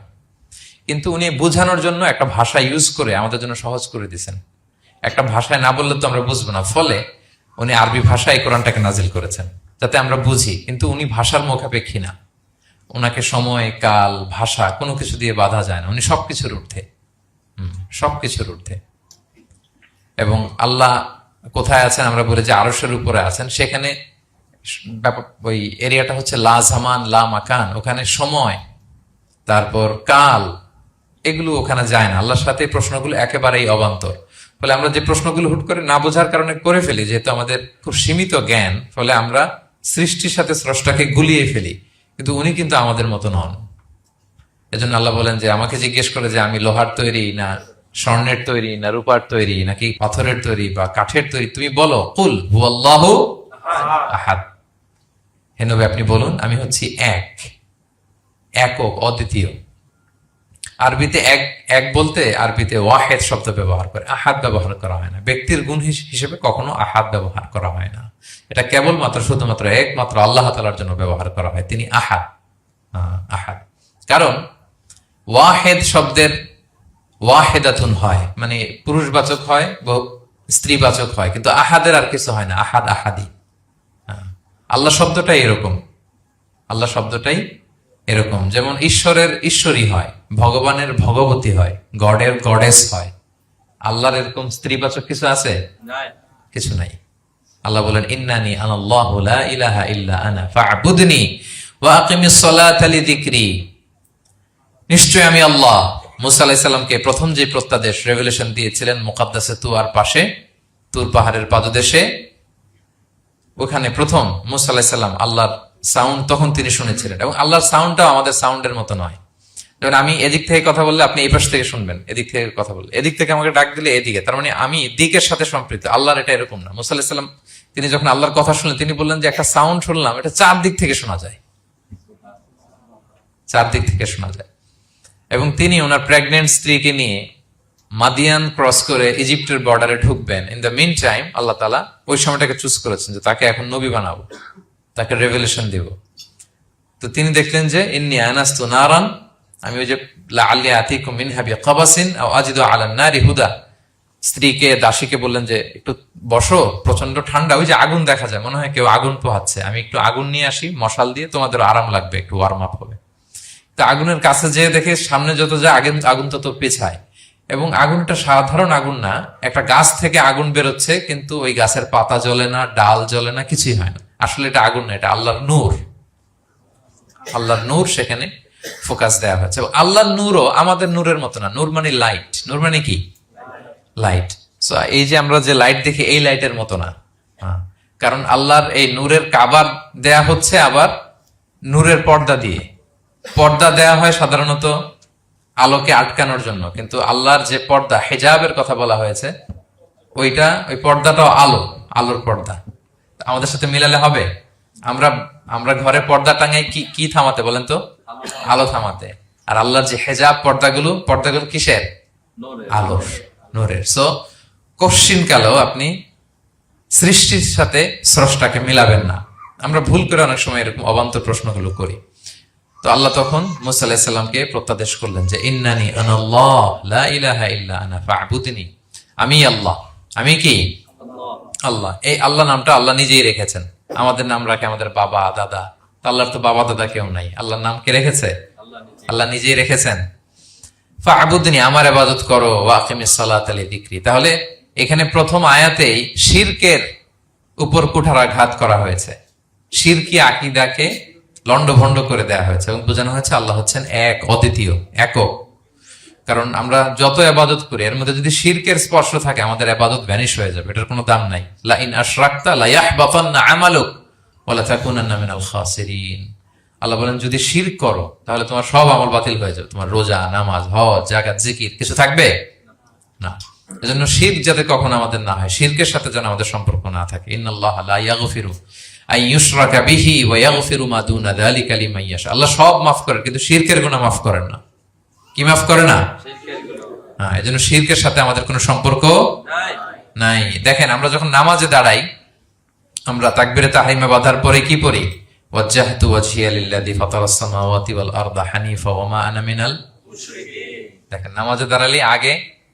[SPEAKER 1] কিন্তু উনি বোঝানোর জন্য একটা ভাষা ইউজ করে আমাদের জন্য সহজ করে দিয়েছেন। একটা ভাষায় না বললে তো আমরা বুঝবো না, ফলে উনি আরবি ভাষায় কোরআনটাকে নাজিল করেছেন যাতে আমরা বুঝি। কিন্তু উনি ভাষার মুখাপেক্ষী না, ওনাকে সময়, কাল, ভাষা কোনো কিছু দিয়ে বাধা যায় না, উনি সবকিছুর ঊর্ধ্বে, সবকিছুর ঊর্ধ্বে। এবং আল্লাহ কোথায় আছেন? আমরা বলি যে আরশের উপরে আছেন। সেখানে ওই এরিয়াটা হচ্ছে লা জামান লা মাকান, ওখানে সময়, তারপর কাল, এগুলো ওখানে যায় না। আল্লাহর সাথে এই প্রশ্নগুলো একেবারেই অবান্তর। ফলে আমরা যে প্রশ্নগুলো হুট করে না বোঝার কারণে করে ফেলি, যেহেতু আমাদের খুব সীমিত জ্ঞান, ফলে আমরা সৃষ্টির সাথে স্রষ্টাকে গুলিয়ে ফেলি। কিন্তু উনি কিন্তু আমাদের মতো নন। এজন্য আল্লাহ বলেন যে আমাকে জিজ্ঞেস করে যে আমি লোহার তৈরি, না স্বর্ণের তৈরি, না রূপার তৈরি, নাকি পাথরের তৈরি বা কাঠের তৈরি, তুমি বলো কুল হুয়াল্লাহু আহাদ। হে নবী আপনি বলুন আমি হচ্ছি এক, একক, অদ্বিতীয়। আরবিতে এক এক বলতে আরবিতে ওয়াহেদ শব্দ ব্যবহার করে, আহাদ ব্যবহার করা হয় না। ব্যক্তির গুণ হিসেবে কখনো আহাদ ব্যবহার করা হয় না। এটা কেবলমাত্র শুধুমাত্র একমাত্র আল্লাহ তাআলার জন্য ব্যবহার করা হয়, তিনি আহাদ। আহাদ কারণ ওয়াহেদ শব্দের ওয়াহেদাতুন হয়, মানে পুরুষবাচক হয়, স্ত্রীবাচক হয়, কিন্তু আহাদের আর কিছু হয় না, আহাদ আহাদি। আল্লাহ শব্দটাই এরকম, আল্লাহ শব্দটাই এরকম। যেমন ঈশ্বরের ঈশ্বরী হয়, ভগবানের ভগবতী হয়, গডের গডেস হয়। আল্লাহর এরকম স্ত্রীবাচক কিছু আছে? কিছু নাই। আল্লাহ বলেন ইন্নানি আনাল্লাহু লা ইলাহা ইল্লা আনা ফা'বুদনি ওয়া আকিমিস সালাতা লিযিকরি। নিশ্চয় আমি আল্লাহ। মুসা আলাইহিস সালামকে প্রথম যে প্রত্যাদেশ রেভেলেশন দিয়েছিলেন মুকাদ্দাসে তুয়ার পাশে, তুর পাহাড়ের পাদদেশে, ওখানে প্রথম মুসা আলাইহিস সালাম আল্লাহর সাউন্ড তখন তিনি শুনেছিলেন। এবং আল্লাহর সাউন্ডটাও আমাদের সাউন্ডের মতো নয়। যেমন আমি এদিক থেকে কথা বললে আপনি এই পাশ থেকে শুনবেন, এদিক থেকে কথা বললে, এদিক থেকে আমাকে ডাক দিলে এদিকে, তার মানে আমি দিকের সাথে সম্পৃক্ত। আল্লাহর এটা এরকম না। মুসা আলাইহিস সালাম তিনি যখন আল্লাহর কথা শুনলেন, তিনি বললেন যে একটা সাউন্ড শুনলাম, এটা চারদিক থেকে শোনা যায়, চারদিক থেকে শোনা যায়। এবং তিনি ওনার প্রেগনেন্ট স্ত্রীকে নিয়ে মাদিয়ান ক্রস করে ইজিপ্টের বর্ডারে ঢুকবেন। ইন দ্য মিন টাইম আল্লাহ তাআলা ওই সময়টাকে চুজ করেছেন যে তাকে এখন নবী বানাবো, তাকে রেভেলেশন দিব। তো তিনি দেখলেন যে ইন্নী আনাস্তু নারান, আমি ওই যে লাআল্লি আতিকুম মিনহা বিকাবাসিন আও আজিদু আলান নারি হুদা, স্ত্রীকে দাসীকে বললেন যে একটু বসো, প্রচন্ড ঠান্ডা, ওই যে আগুন দেখা যায়, মনে হয় কেউ আগুন পোহাচ্ছে, আমি একটু আগুন নিয়ে আসি মশাল দিয়ে, তোমাদের আরাম লাগবে, একটু ওয়ার্ম আপ হবে। তো আগুনের কাছে যেয়ে দেখে সামনে যত যায় আগুন তত পেছায়, এবং আগুনটা সাধারণ আগুন না, একটা গাছ থেকে আগুন বেরোচ্ছে, কিন্তু ওই গাছের পাতা জ্বলে না, ডাল জ্বলে না, কিছুই হয় না। আসলে এটা আগুন না, এটা আল্লাহর নূর। আল্লাহর নূর সেখানে ফোকাস দেওয়া হয়েছে। আল্লাহর নূরও আমাদের নূরের মতো না। নূর মানে লাইট, নূর মানে কি? লাইট। সো এই যে আমরা যে লাইট দেখি, এই লাইটের মতো না। কারণ আল্লাহর এই নূরের কাবার দেয়া হচ্ছে আবার নূরের পর্দা দিয়ে। পর্দা দেয়া হয় সাধারণত আলোকে আটকানোর জন্য, কিন্তু আল্লাহর যে পর্দা, হেজাবের কথা বলা হয়েছে, ওই পর্দাটাও আলোর পর্দা। আমাদের সাথে মিলালে হবে? আমরা ঘরে পর্দা টাঙাই কি থামাতে বলেন তো? আলো থামাতে। আর আল্লাহর যে হেজাব পর্দাগুলো কিসের? আলোর, নূরের। সো কশ্চিন কালেও আপনি সৃষ্টির সাথে স্রষ্টাকে মিলাবেন না। আমরা ভুল করে অনেক সময় এরকম অবান্তর প্রশ্নগুলো করি। তো আল্লাহ তখন মুসা আলাইহিস সালামকে প্রত্যাদেশ করলেন যে ইন্নানি আনাল্লাহ লা ইলাহা ইল্লা আনা ফা'বুদনি, আমি আল্লাহ। আমি কি? আল্লাহ। এই আল্লাহ নামটা আল্লাহ নিজেই রেখেছেন। আমাদের নাম রাখে আমাদের বাবা দাদা, আল্লাহর তো বাবা দাদা কেউ নাই। আল্লাহর নাম কে রেখেছে? আল্লাহ নিজেই রেখেছেন। ফা'বুদনি, আমার ইবাদত করো, ওয়া আকিমিস সালাতা লিযিকরি। তাহলে এখানে প্রথম আয়াতেই শিরকের উপর কুঠারাঘাত করা হয়েছে, শিরকি আকীদাকে লন্ডভন্ড করে দেয়া হয়েছে, এবং বোঝানো হয়েছে আল্লাহ হচ্ছেন এক, অদ্বিতীয়, একক। কারণ আমরা যত ইবাদত করি, এর মধ্যে যদি শিরকের স্পর্শ থাকে, আমাদের ইবাদত ভ্যানিশ হয়ে যাবে, এটার কোনো দাম নাই। লা ইন আশরাকতা লা ইয়াহবাতান্না আমালুক ওয়া লা তাকুনান্না মিনাল খাসিরিন। আল্লাহ বলেন যদি শিরক করো তাহলে তোমার সব আমল বাতিল হয়ে যাবে, তোমার রোজা, নামাজ, হজ, যাকাত, জিকির কিছু থাকবে না। এজন্য শিরক যাতে কখনো আমাদের না হয়, শিরকের সাথে যেন আমাদের সম্পর্ক না থাকে। ইন্নাল্লাহা লা ইয়াগফিরু আন ইউশরাকা বিহি ওয়া ইয়াগফিরু মা দুনা যালিকা লিমান ইয়াশা। আল্লাহ সব মাফ করেন, কিন্তু শিরকের গুনাহ মাফ করেন না। কি মাফ করে না? হ্যাঁ, এজন্য শিরকের সাথে আমাদের কোনো সম্পর্ক নাই। দেখেন, আমরা যখন নামাজে দাঁড়াই, আমরা তাকবীরে তাহরিমা বাঁধার পরে কি পড়ি? ওয়াজ্জাহতু ওয়াজহিয়া লিল্লাযী ফাতারাস সামাওয়াতি ওয়াল আরদা হানিফা ওয়া মা আনা মিনাল মুশরিকিন। দেখেন, নামাজে দাঁড়ালে আগে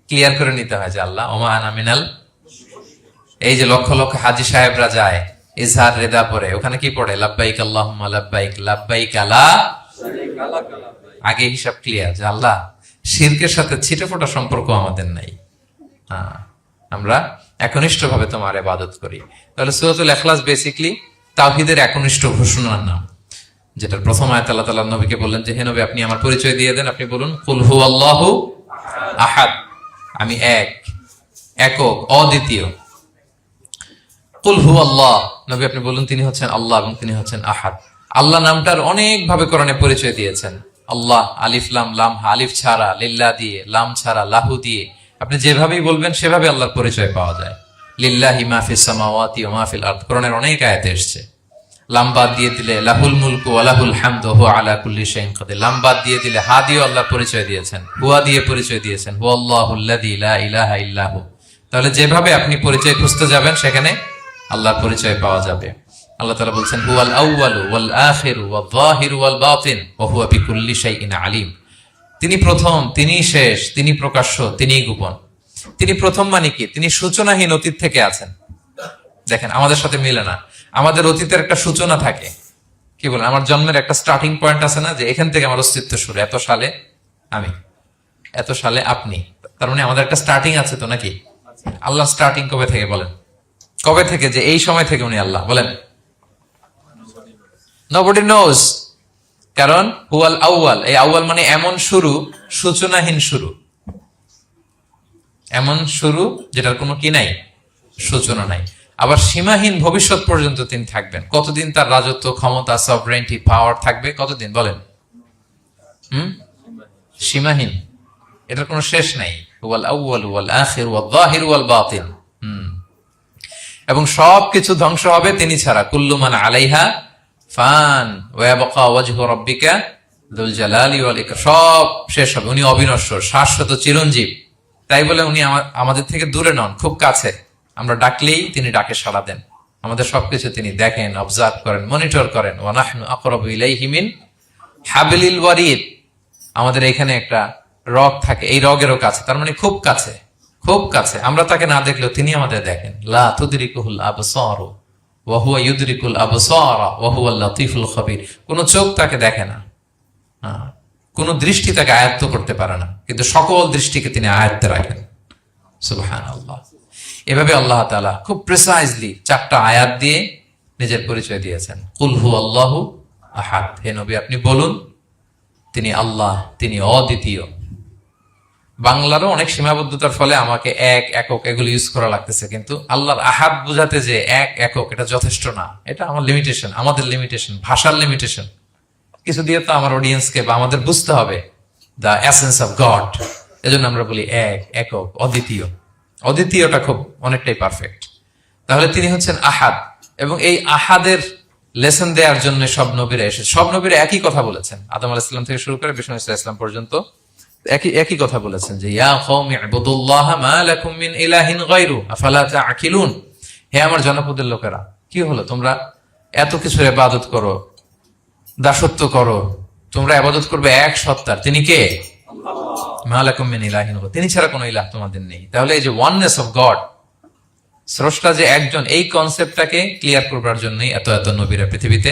[SPEAKER 1] ক্লিয়ার করে নিতে হয় যে আল্লাহ ওয়া মা আনা মিনাল। এই যে লক্ষ লক্ষ হাজী সাহেবরা যায় ইজহার রেদা পরে, ওখানে কি পড়ে? লাব্বাইক আল্লাহুম্মা লাব্বাইক লাব্বাইক লা শারীকা লাক। আগে হিসাব ক্লিয়ার যে আল্লাহ শিরকের সাথে ছিটেফোঁটা সম্পর্ক আমাদের নাই। আমরা একনিষ্ঠ ভাবে তোমার ইবাদত করি। তাহলে সূরাতুল ইখলাস বেসিক্যালি তাওহীদের একনিষ্ঠ ঘোষণার নাম, যেটার প্রথম আয়াত আল্লাহ তাআলা নবীকে বললেন যে হে নবী, আপনি আমার পরিচয় দিয়ে দেন। আপনি বলুন কুল হুয়াল্লাহু আহাদ, আমি এক, একক, অদ্বিতীয়। কুল হুয়াল্লাহ, নবী আপনি বলুন তিনি হচ্ছেন আল্লাহ এবং তিনি হচ্ছেন আহাদ। আল্লাহ নামটার অনেক ভাবে কোরআনে পরিচয় দিয়েছেন। আল্লাহ আলিফ লাম, লাম আলিফ ছাড়া, লিল্লাহ দিয়ে, লাম ছাড়া, লাহু দিয়ে, আপনি যেভাবেই বলবেন সেভাবে আল্লাহর পরিচয় পাওয়া যায়। লিল্লাহি মা ফিস সামাওয়াতি ওয়া মা ফিল আরদ, কোরআনের অনেক আয়াতে এসেছে। লাম বাদ দিয়ে দিলে লাহুল মুলকু ওয়া লাহুল হামদু হুয়া আলা কুল্লি শাইইন কাদির। লাম বাদ দিয়ে দিলে হা দিয়ে আল্লাহর পরিচয় দিয়েছেন, হুয়া দিয়ে পরিচয় দিয়েছেন, হুয়াল্লাহুল্লাযী লা ইলাহা ইল্লা হু। তাহলে যেভাবে আপনি পরিচয় খুঁজতে যাবেন সেখানে আল্লাহর পরিচয় পাওয়া যাবে। আল্লাহ তাআলা বলছেন হুয়াল আউয়ালু ওয়াল আখিরু ওয়াল যাহিরু ওয়াল বাতিন ওয়া হুয়া বিকুল্লি শাইইন আলিম। তিনি প্রথম, তিনি শেষ, তিনি প্রকাশ্য, তিনি গোপন। তিনি প্রথম মানে কি? তিনি সূচনাহীন অতীত থেকে আছেন। দেখেন, আমাদের সাথে মিলে না। আমাদের অতীতের একটা সূচনা থাকে, কি বলেন? আমার জন্মের একটা স্টার্টিং পয়েন্ট আছে না, যে এখান থেকে আমার অস্তিত্ব শুরু, এত সালে আমি, এত সালে আপনি। তার মানে আমাদের একটা স্টার্টিং আছে তো, নাকি? আল্লাহ স্টার্টিং কবে থেকে বলেন? কবে থেকে যে এই সময় থেকে উনি আল্লাহ বলেন? Nobody knows, কারণ হুয়াল আউয়াল, এই আউয়াল মানে এমন শুরু, সূচনাহীন শুরু, এমন শুরু যেটার কোনো কি নাই, সূচনা নাই। আবার সীমাহীন ভবিষ্যৎ পর্যন্ত তিনি থাকবেন। কতদিন তার রাজত্ব, ক্ষমতা, সভরেন্টি, পাওয়ার থাকবে? কতদিন বলেন? সীমাহীন, এটার কোনো শেষ নাই। ওয়াল আউয়াল ওয়াল আখির ওয়াল যাহির ওয়াল বাতিন। এবং সবকিছু ধ্বংস হবে তিনি ছাড়া। কুল্লু মান আলাইহা ফান ওয়া ইয়াবকা ওয়াজহু রাব্বিকা যুল জালালি ওয়াল ইকরাম। সব শেষ হবে, উনি অবিনশ্বর, শাশ্বত, চিরঞ্জীব। তাই বলে উনি আমাদের থেকে দূরে নন, খুব কাছে। আমরা ডাকলেই তিনি ডাকে সাড়া দেন। আমাদের সবকিছু তিনি দেখেন, অবজার্ভ করেন, মনিটর করেন। ওয়া নাহনু আকরাবু ইলাইহি মিন হাবলিল ওয়ারিদ। আমাদের এখানে একটা রগ থাকে, এই রগেরও কাছে, তার মানে খুব কাছে, খুব কাছে। আমরা তাকে না দেখলেও তিনি আমাদের দেখেন। লা তুদরিকুহুল আবসার ওয়া হুয়া ইউদরিকুল আবসার ওয়া হুয়াল লাতীফুল খবীর। কোন চোখ তাকে দেখে না, কোন দৃষ্টি তাকে আয়ত্ত করতে পারে না, কিন্তু সকল দৃষ্টিকে তিনি আয়ত্তে রাখেন। সুবহানাল্লাহ। এভাবে আল্লাহ তাআলা খুব প্রিসাইজলি 4টা আয়াত দিয়ে নিজের পরিচয় দিয়েছেন। কুল হুয়াল্লাহু আহাদ। হে নবী, আপনি বলুন তিনি আল্লাহ, তিনি অদ্বিতীয়। বাংলারও অনেক সীমাবদ্ধতার ফলে আমাকে এক, একক এগুলো ইউজ করা লাগতেছে, কিন্তু আল্লাহর আহাদ বুঝাতে যে এক, একক, এটা যথেষ্ট না। এটা আমার লিমিটেশন, আমাদের লিমিটেশন, ভাষার লিমিটেশন। কিছু দিয়ে তো আমার অডিয়েন্সকে বা আমাদের বুঝতে হবে দ্য এসেন্স অফ গড। এজন্য আমরা বলি এক, একক, অদ্বিতীয়। অদ্বিতীয়টা খুব অনেকটাই পারফেক্ট। তাহলে তিনি হচ্ছেন আহাদ, এবং এই আহাদের লেসন দেওয়ার জন্য সব নবীরা এসেছে। সব নবীরা একই কথা বলেছেন, আদম আলাইহিস সালাম থেকে শুরু করে বিষ্ণু ইসা ইসলাম পর্যন্ত একই কথা বলেছেন যে ইয়া কওমি ইবুদুল্লাহ মা লাকুম মিন ইলাহিন গায়রু আফালা তাআকিলুন। হে আমার জনপদের লোকেরা, কি হলো তোমরা এত কিছুর ইবাদত করো, দাসত্ব করো, তোমরা ইবাদত করবে এক সত্তার, তিনি কে? মা লাকুম মিন ইলাহিন গায়রু, তিনি ছাড়া কোনো ইলাহ তোমাদের নেই। তাহলে এই যে ওয়াননেস অফ গড, স্রষ্টা যে একজন, এই কনসেপ্টটাকে ক্লিয়ার করবার জন্যই এত এত নবীরা পৃথিবীতে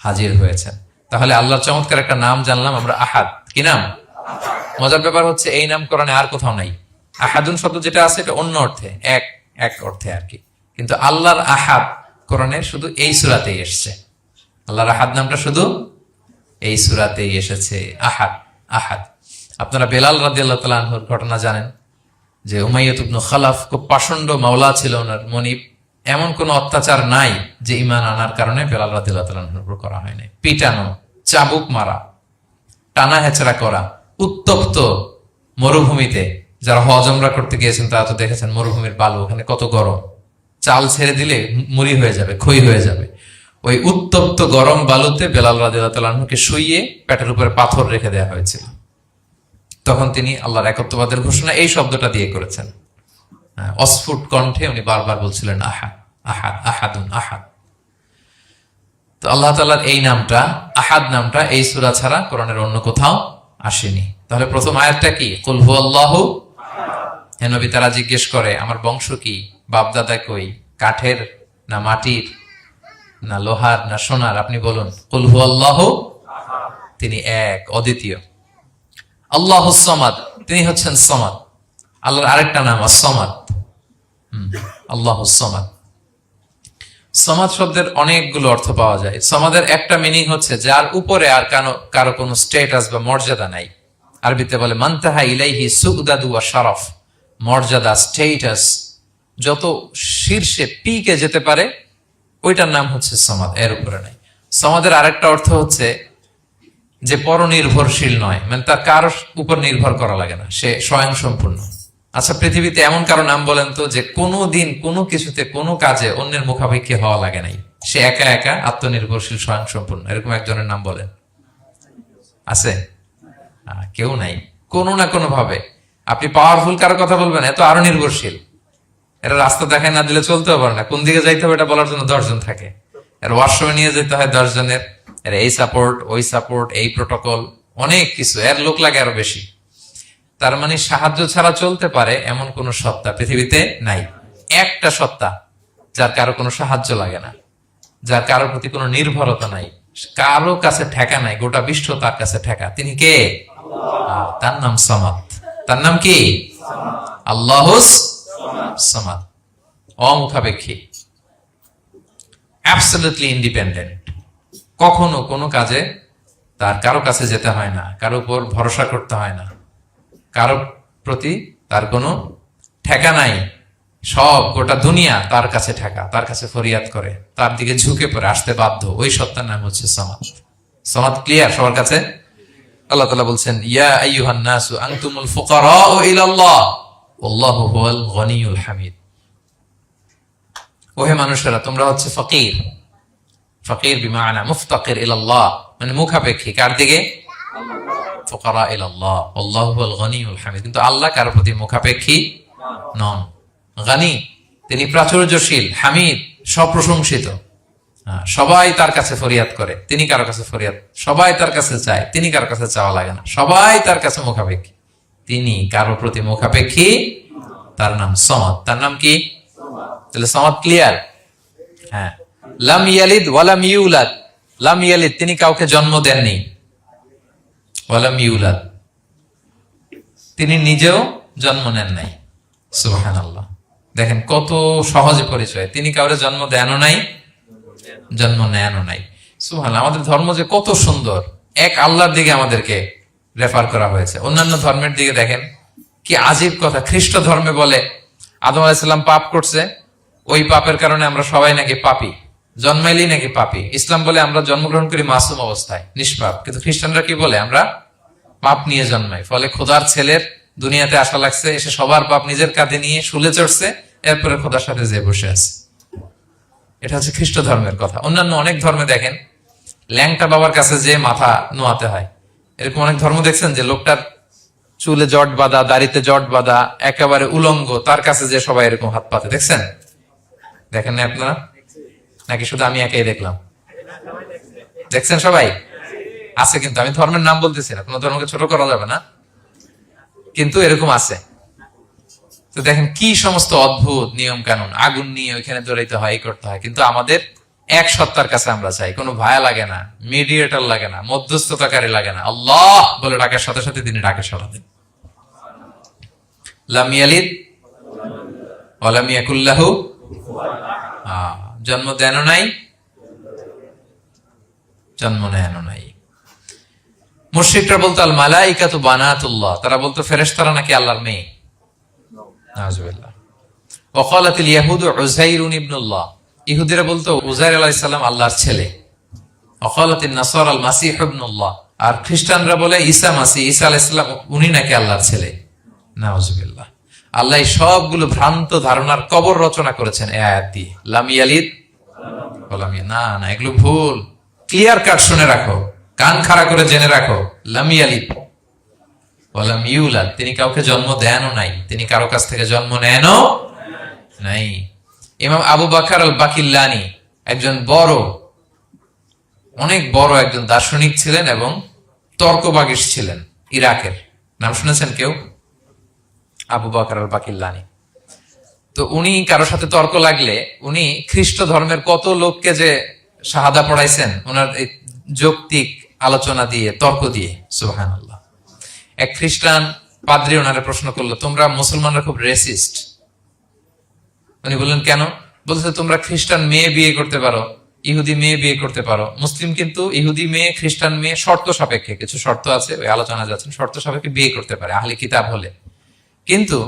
[SPEAKER 1] হাজির হয়েছেন। তাহলে আল্লাহর চমৎকার একটা নাম জানলাম আমরা, আহাদ। কি নাম? মজার ব্যাপার হচ্ছে এই নাম কোরআনে আর কোথাও নাই। আহাদুন শব্দ যেটা আছে এটা অন্য অর্থে, এক এক অর্থে আর কি, কিন্তু আল্লাহর আহাদ কোরআনে শুধু এই সূরাতেই এসেছে। আল্লাহর আহাদ নামটা শুধু এই সূরাতেই এসেছে। আহাদ, আহাদ। আপনারা বেলাল রাদিয়াল্লাহু তাআলা আনহুর ঘটনা জানেন যে উমাইয়া ইবনে খালাফ খুব পাষণ্ড মাওলা ছিল ওনার, মনিব। এমন কোন অত্যাচার নাই যে ঈমান আনার কারণে বেলাল রাদিয়াল্লাহু তাআলা আনহুর উপর করা হয় নাই। পিটানো, চাবুক মারা, টানা হেচড়া করা, উত্তপ্ত মরুভূমিতে। যারা হজ উমরা করতে গিয়েছেন তারা তো দেখেছেন মরুভূমির বালু, ওখানে কত গরম, চাল ছেড়ে দিলে মুড়ি হয়ে যাবে, খই হয়ে যাবে। ওই উত্তপ্ত গরম বালুতে বেলাল রাদিয়াল্লাহু তাআলা আনহুকে শুইয়ে পেটের উপরে পাথর রেখে দেওয়া হয়েছিল। তখন তিনি আল্লাহর একত্ববাদের ঘোষণা এই শব্দটা দিয়ে করেছেন। অস্ফুট কণ্ঠে উনি বারবার বলছিলেন আহাদ, আহাদ, আহাদুন, আহাদ। তো আল্লাহ তাআলার এই নামটা, আহাদ নামটা, এই সূরা ছাড়া কোরআনের অন্য কোথাও আসেনি। তাহলে প্রথম আয়াতটা কি? কুল হুয়াল্লাহু। হে নবী, তারা জিজ্ঞেস করে আমার বংশ কি, বাপদাদা কই, কাঠের না মাটির না লোহার না সোনার, আপনি বলুন কুল হুয়াল্লাহু, তিনি এক, অদ্বিতীয়। আল্লাহুস সামাদ, তিনি হচ্ছেন সামাদ। আল্লাহর আরেকটা নাম as-সামাদ। আল্লাহুস সামাদ। সামাদ শব্দের অনেকগুলো অর্থ পাওয়া যায়। সামাদের একটা মিনিং হচ্ছে যার উপরে আর কারো কোনো স্ট্যাটাস বা মর্যাদা নাই। আরবিতে বলে মানতাহা ইলাইহি সুগদাদু ওয়া শারাফ। মর্যাদা, স্ট্যাটাস, যত শীর্ষে পিকে যেতে পারে ওইটার নাম হচ্ছে সামাদ, এর উপরে নাই। সামাদের আরেকটা অর্থ হচ্ছে যে পরনির্ভরশীল নয়, মানে তার কারোর উপর নির্ভর করা লাগে না, সে স্বয়ং সম্পূর্ণ। আচ্ছা, পৃথিবীতে এমন কারো নাম বলেন তো যে কোনো দিন কোনো কিছুতে কোনো কাজে অন্যের মুখাপেক্ষী হওয়া লাগে নাই, সে একা একা আত্মনির্ভরশীল, স্বয়ং সম্পূর্ণ। এরকম একজনের নাম বলেন, আছে? কেউ নাই। কোনো না কোনো ভাবে আপনি পাওয়ারফুল কারো কথা বলবেন, এত আরো নির্ভরশীল। এরা রাস্তা দেখায় না দিলে চলতেও পারে না, কোন দিকে যাইতে হবে এটা বলার জন্য 10 জন থাকে। এর ওয়াশরুমে নিয়ে যেতে হয় 10 জনের, এর এই সাপোর্ট, ওই সাপোর্ট, এই প্রোটোকল, অনেক কিছু, এর লোক লাগে আরো বেশি। তার মানে সাহায্য ছাড়া চলতে পারে এমন কোন সত্তা পৃথিবীতে নাই। একটা সত্তা যার কারো কোনো সাহায্য লাগে না, যার কারোর প্রতি কোনো নির্ভরতা নাই, কারো কাছে ঠেকা নাই, গোটা বিশ্ব তার কাছে ঠেকা। তিনি কে? তার নাম সামাদ। তার নাম কি? আল্লাহুস সামাদ। অমুখাপেক্ষী, অ্যাবসলিউটলি ইন্ডিপেন্ডেন্ট। কখনো কোনো কাজে তার কারো কাছে যেতে হয় না, কারো উপর ভরসা করতে হয় না, কারো প্রতি তার কোনো ঠেকা নাই। সব গোটা দুনিয়া তার কাছে ঠেকা, তার কাছে ফরিয়াদ করে, তার দিকে ঝুঁকে পড়ে আসতে বাধ্য। ওই সত্তার নাম হচ্ছে সামাদ। সামাদ ক্লিয়ার সবার কাছে? আল্লাহ তাআলা বলছেন, ইয়া আইয়ুহান নাসু আনতুমুল ফুকারাউ ইলাল্লাহ ওয়াল্লাহু হুয়াল গনিয়ুল হামিদ। ওহে মানুষেরা, তোমরা হচ্ছে ফকির। ফকির বিমানা মুফতাকির ইলাল্লাহ, মানে মুখাপেক্ষী কার দিকে? ফুকারা ইলাল্লাহ ওয়াল্লাহু হুয়াল গনিয়ুল হামিদ। কিন্তু আল্লাহ কারোর প্রতি মুখাপেক্ষী নন। গনি, তিনি প্রাচুর্যশীল, হামিদ, সপ্রশংসিত। সবাই তার কাছে ফরিয়াদ করে, তিনি কারো কাছে ফরিয়াদ, সবাই তার কাছে চায়, তিনি কারো কাছে চাওয়া লাগে না, সবাই তার কাছে মুখাপেক্ষী, তিনি কারো প্রতি মুখাপেক্ষী। তার নাম সমাদ। তার নাম কি? তাহলে সমাদ ক্লিয়ার? হ্যাঁ। লাম ইয়ালিদ ওয়ালাম ইউলাদ। লাম ইয়ালিদ, তিনি কাউকে জন্ম দেননি। ওয়ালাম ইউলাদ, তিনি নিজেও জন্ম নেন নাই। সুবহানাল্লাহ। দেখেন কত সহজে পরিচয়, তিনি কাউরে জন্ম দেনও নাই, জন্ম নেনও নাই। সুবহানাল্লাহ। আমাদের ধর্ম যে কত সুন্দর, এক আল্লাহর দিকে আমাদেরকে রেফার করা হয়েছে। অন্যান্য ধর্মের দিকে দেখেন কি আজীব কথা। খ্রিস্ট ধর্মে বলে আদম আলাইহিস সালাম পাপ করছে, ওই পাপের কারণে আমরা সবাই নাকি পাপী, জন্মাইলেই নাকি পাপী। ইসলাম বলে আমরা জন্মগ্রহণ করি মাসুম অবস্থায়, নিষ্পাপ। কিন্তু খ্রিস্টানরা কি বলে? আমরা পাপ নিয়ে জন্মাই, ফলে খোদার ছেলের দুনিয়াতে আসা লাগছে, এসে সবার পাপ নিজের কাঁধে নিয়ে শুলে চড়ছে, এরপরে খোদার সাথে যে বসে আছে। এটা হচ্ছে খ্রিস্ট ধর্মের কথা। অন্যান্য অনেক ধর্মে দেখেন ল্যাংটা বাবার কাছে যে মাথা নোয়াতে হয়। এরকম অনেক ধর্ম দেখছেন যে লোকটার চুলে জট বাঁধা, দাড়িতে জট বাঁধা, একেবারে উলঙ্গ, তার কাছে যে সবাই এরকম হাত পাতে। দেখছেন? দেখেন না আপনারা? নাকি শুধু আমি একাই দেখলাম? দেখছেন সবাই? আছে, কিন্তু আমি ধর্মের নাম বলতেছি না, কোন ধর্মকে ছোট করা যাবে না, কিন্তু এরকম আছে। তো দেখেন কি সমস্ত অদ্ভুত নিয়ম কানুন। আগুন নিয়ে ওইখানে দৌড়াইতে হয়, এই করতে হয়, কিন্তু আমাদের এক সত্তার কাছে আমরা চাই। কোনো ভায়া লাগে না, মিডিয়েটর লাগে না, মধ্যস্থতাকারী লাগে না। আল্লাহ বলে ডাকার সাথে সাথে তিনি ডাকে সাড়া দেন। লাম ইয়ালিদ ওয়া লাম ইয়াকুল লাহু, জন্ম দেনও নাই, জন্ম নেনও নাই। মুশরিকরা বলতো আল মালাইকাতু বানাতুল্লাহ, তারা বলতো ফেরেশতারা নাকি আল্লাহর মেয়ে। নাউযুবিল্লাহ। ওয়া ক্বালাতিল ইয়াহুদু উযাইরুন ইবনুল্লাহ, ইহুদিরা বলতো উযাইর আলাইহিস সালাম আল্লাহর ছেলে। ওয়া ক্বালাতিন নাসারা আল মাসীহ ইবনুল্লাহ, আর খ্রিস্টানরা বলে ঈসা মাসীহ, ঈসা আলাইহিস সালাম উনি নাকি আল্লাহর ছেলে। নাউযুবিল্লাহ। আল্লাহ সবগুলো ভ্রান্ত ধারণার কবর রচনা করেছেন এই আয়াত দিয়ে। লাম ইয়ালিদ ওয়া লাম না না, এগুলো ভুল। ক্লিয়ার কাট শুনে রাখো, কান খাড়া করে জেনে রাখো। লাম ইয়ালিদ ওয়া লাম ইউলাদ, তিনি কাউকে জন্ম দেনও নাই, তিনি কারো কাছ থেকে জন্ম নেনও নাই। ইমাম আবু বকর আল বাকিল্লানি একজন বড়, অনেক বড় একজন দার্শনিক ছিলেন এবং তর্কবাগীশ ছিলেন, ইরাকের। নাম শুনেছেন কেউ? আবু বকর আল বাকিল্লানি। তো উনি কারোর সাথে তর্ক লাগলে উনি খ্রিস্ট ধর্মের কত লোককে যে শাহাদা পড়াইছেন ওনার এই যৌক্তিক আলোচনা দিয়ে, তর্ক দিয়ে। সুবহানাল্লাহ। এক খ্রিস্টান পাদ্রী ওনারে প্রশ্ন করলো, তোমরা মুসলমানরা খুব রেসিস্ট। উনি বললেন কেন? বলছে তোমরা খ্রিস্টান মেয়ে বিয়ে করতে পারো, ইহুদি মেয়ে বিয়ে করতে পারো, মুসলিম কিন্তু ইহুদি মেয়ে, খ্রিস্টান মেয়ে শর্ত সাপেক্ষে, কিছু শর্ত আছে, ওই আলোচনা যাচ্ছেন, শর্ত সাপেক্ষে বিয়ে করতে পারে আহলি কিতাব হলে। কিন্তু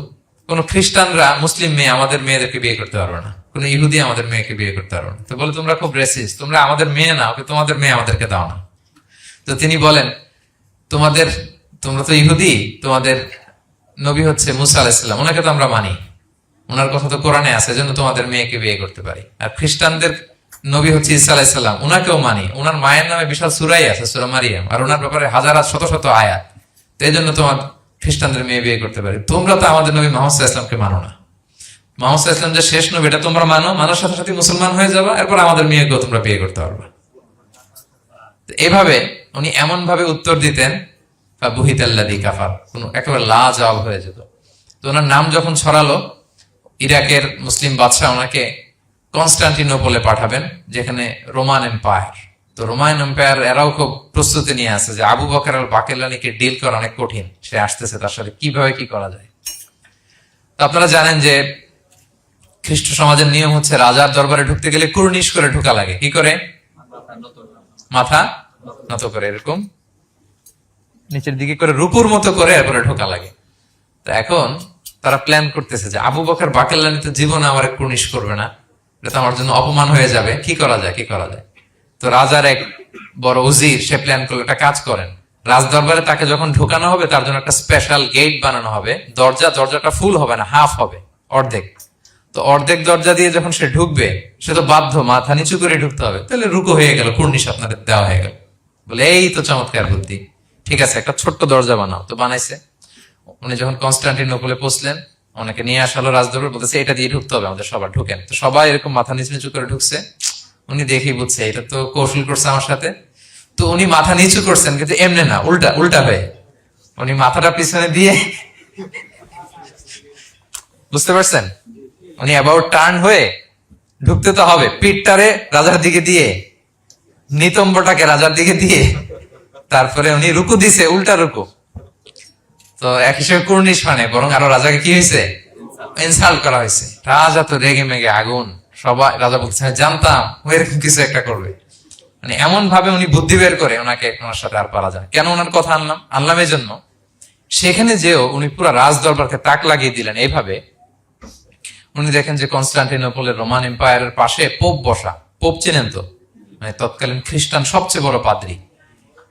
[SPEAKER 1] কোন খ্রিস্টানরা মুসলিম মেয়ে আমাদের মেয়েদেরকে বিয়ে করতে পারবে না, কোন ইহুদি আমাদের মেয়েকে বিয়ে করতে পারবে না। তো বলে তোমরা খুব রেসিস্ট, তোমরা আমাদের মেয়ে না, ওকে তোমাদের মেয়ে আমাদেরকে দাও না। তো তিনি বলেন তোমরা তো ইহুদি, তোমাদের নবী হচ্ছে মুসা আলাইহিস সালাম, ওনাকে তো আমরা মানি, ওনার কথা তো কোরআনে আছে, জন্য তোমাদের মেয়েকে বিয়ে করতে পারি। আর খ্রিস্টানদের নবী হচ্ছে ঈসা আলাইহিস সালাম, ওনাকেও মানি, ওনার মায়ের নামে বিশাল সূরাই আছে, সূরা মারিয়াম, আর ওনার ব্যাপারে হাজার শত শত আয়াত। তো এই জন্য তোমার খ্রিস্টানদের মেয়ে বিয়ে করতে পারি। তোমরা তো আমাদের নবী মুহাম্মদ সাল্লাল্লাহু আলাইহি ওয়াসাল্লামকে মানো না। মুহাম্মদ সাল্লাল্লাহু আলাইহি ওয়াসাল্লাম যে শেষ নবী, এটা তোমরা মানো, মানার সাথে সাথে মুসলমান হয়ে যাবা, এরপর আমাদের মেয়েকেও তোমরা বিয়ে করতে পারবা। এভাবে উনি এমন ভাবে উত্তর দিতেন, বুহিতাল্লাযী কাফার, একেবারে লাজবাব হয়ে যেত। তো ওনার নাম যখন ছড়ালো, ইরাকের মুসলিম বাদশাহ ওনাকে কনস্টান্টিনোপলে পাঠাবেন, যেখানে রোমান এম্পায়ার। তো রোমান এম্পায়ার এরাও খুব প্রস্তুতি নিয়ে আছে যে আবু বকর আল বাকিল্লানিকে ডিল করা অনেক কঠিন, সে আসতেছে, তার সাথে কিভাবে কি করা যায়। তো আপনারা জানেন যে খ্রিস্ট সমাজের নিয়ম হচ্ছে রাজার দরবারে ঢুকতে গেলে কুর্নিশ করে ঢোকা লাগে। কি করে? মাথা নত করে, এরকম নিচের দিকে করে রূপুর মতো করে এরপরে ঢোকা লাগে। তো এখন তারা প্ল্যান করতেছে যে আবু বকর বাকিল্লানি তো জীবনে আমার কুর্নিশ করবে না, এটা তো আমার জন্য অপমান হয়ে যাবে, কি করা যায়। তো রাজার এক বড় উজির, সে প্ল্যান করলো, একটা কাজ করেন, রাজদরবারে তাকে যখন ঢুকানো হবে তার জন্য একটা স্পেশাল গেট বানানো হবে, দরজাটা ফুল হবে না, হাফ হবে, অর্ধেক। তো অর্ধেক দরজা দিয়ে যখন সে ঢুকবে, সে তো বাধ্য মাথা নিচু করে ঢুকতে হবে, তাহলে রুকু হয়ে গেল, কুর্নিশ আপনাদের দেওয়া হয়ে গেল। বলে এই তো চমৎকার বুদ্ধি, ঠিক আছে একটা ছোট্ট দরজা বানাও। তো বানাইছে। উনি যখন কনস্টান্টিনোপলে পৌঁছলেন, অনেকে নিয়ে আসালো রাজদরবার, বলতেছে এটা দিয়ে ঢুকতে হবে আমাদের, সবার ঢুকেন। তো সবাই এরকম মাথা নিচু নিচু করে ঢুকছে। উনি দেখেই বুঝছে এটা তো কৌশল করছে আমার সাথে। তো উনি মাথা নিচু করছেন, কিন্তু এমনি না, উল্টা হয়ে উনি মাথাটা পিছনে দিয়ে, বুঝতে পারছেন, উনি অ্যাবাউট টার্ন হয়ে ঢুকতে তো হবে, পিঠটারে রাজার দিকে দিয়ে, নিতম্বটাকে রাজার দিকে দিয়ে, তারপরে উনি রুকু দিছে, উল্টা রুকু। তো এক হিসেবে কুর্নিশ মানে, বরং আরো রাজাকে কি হয়েছে, ইনসাল্ট করা হয়েছে। রাজা তো রেগে মেগে আগুন। সবাই, রাজা বলছে জানতাম ও এরকম কিছু একটা করবে। মানে এমন ভাবে উনি বুদ্ধি বের করে ওনার সাথে আর পারা যায়। কেন ওনার কথা আনলাম এই জন্য, সেখানে যেও উনি পুরো রাজ দরবারকে তাক লাগিয়ে দিলেন এইভাবে। উনি দেখেন যে কনস্টান্টিনোপলের রোমান এম্পায়ারের পাশে পোপ বসা। পোপ চেনেন তো, মানে তৎকালীন খ্রিস্টান সবচেয়ে বড় পাদ্রী।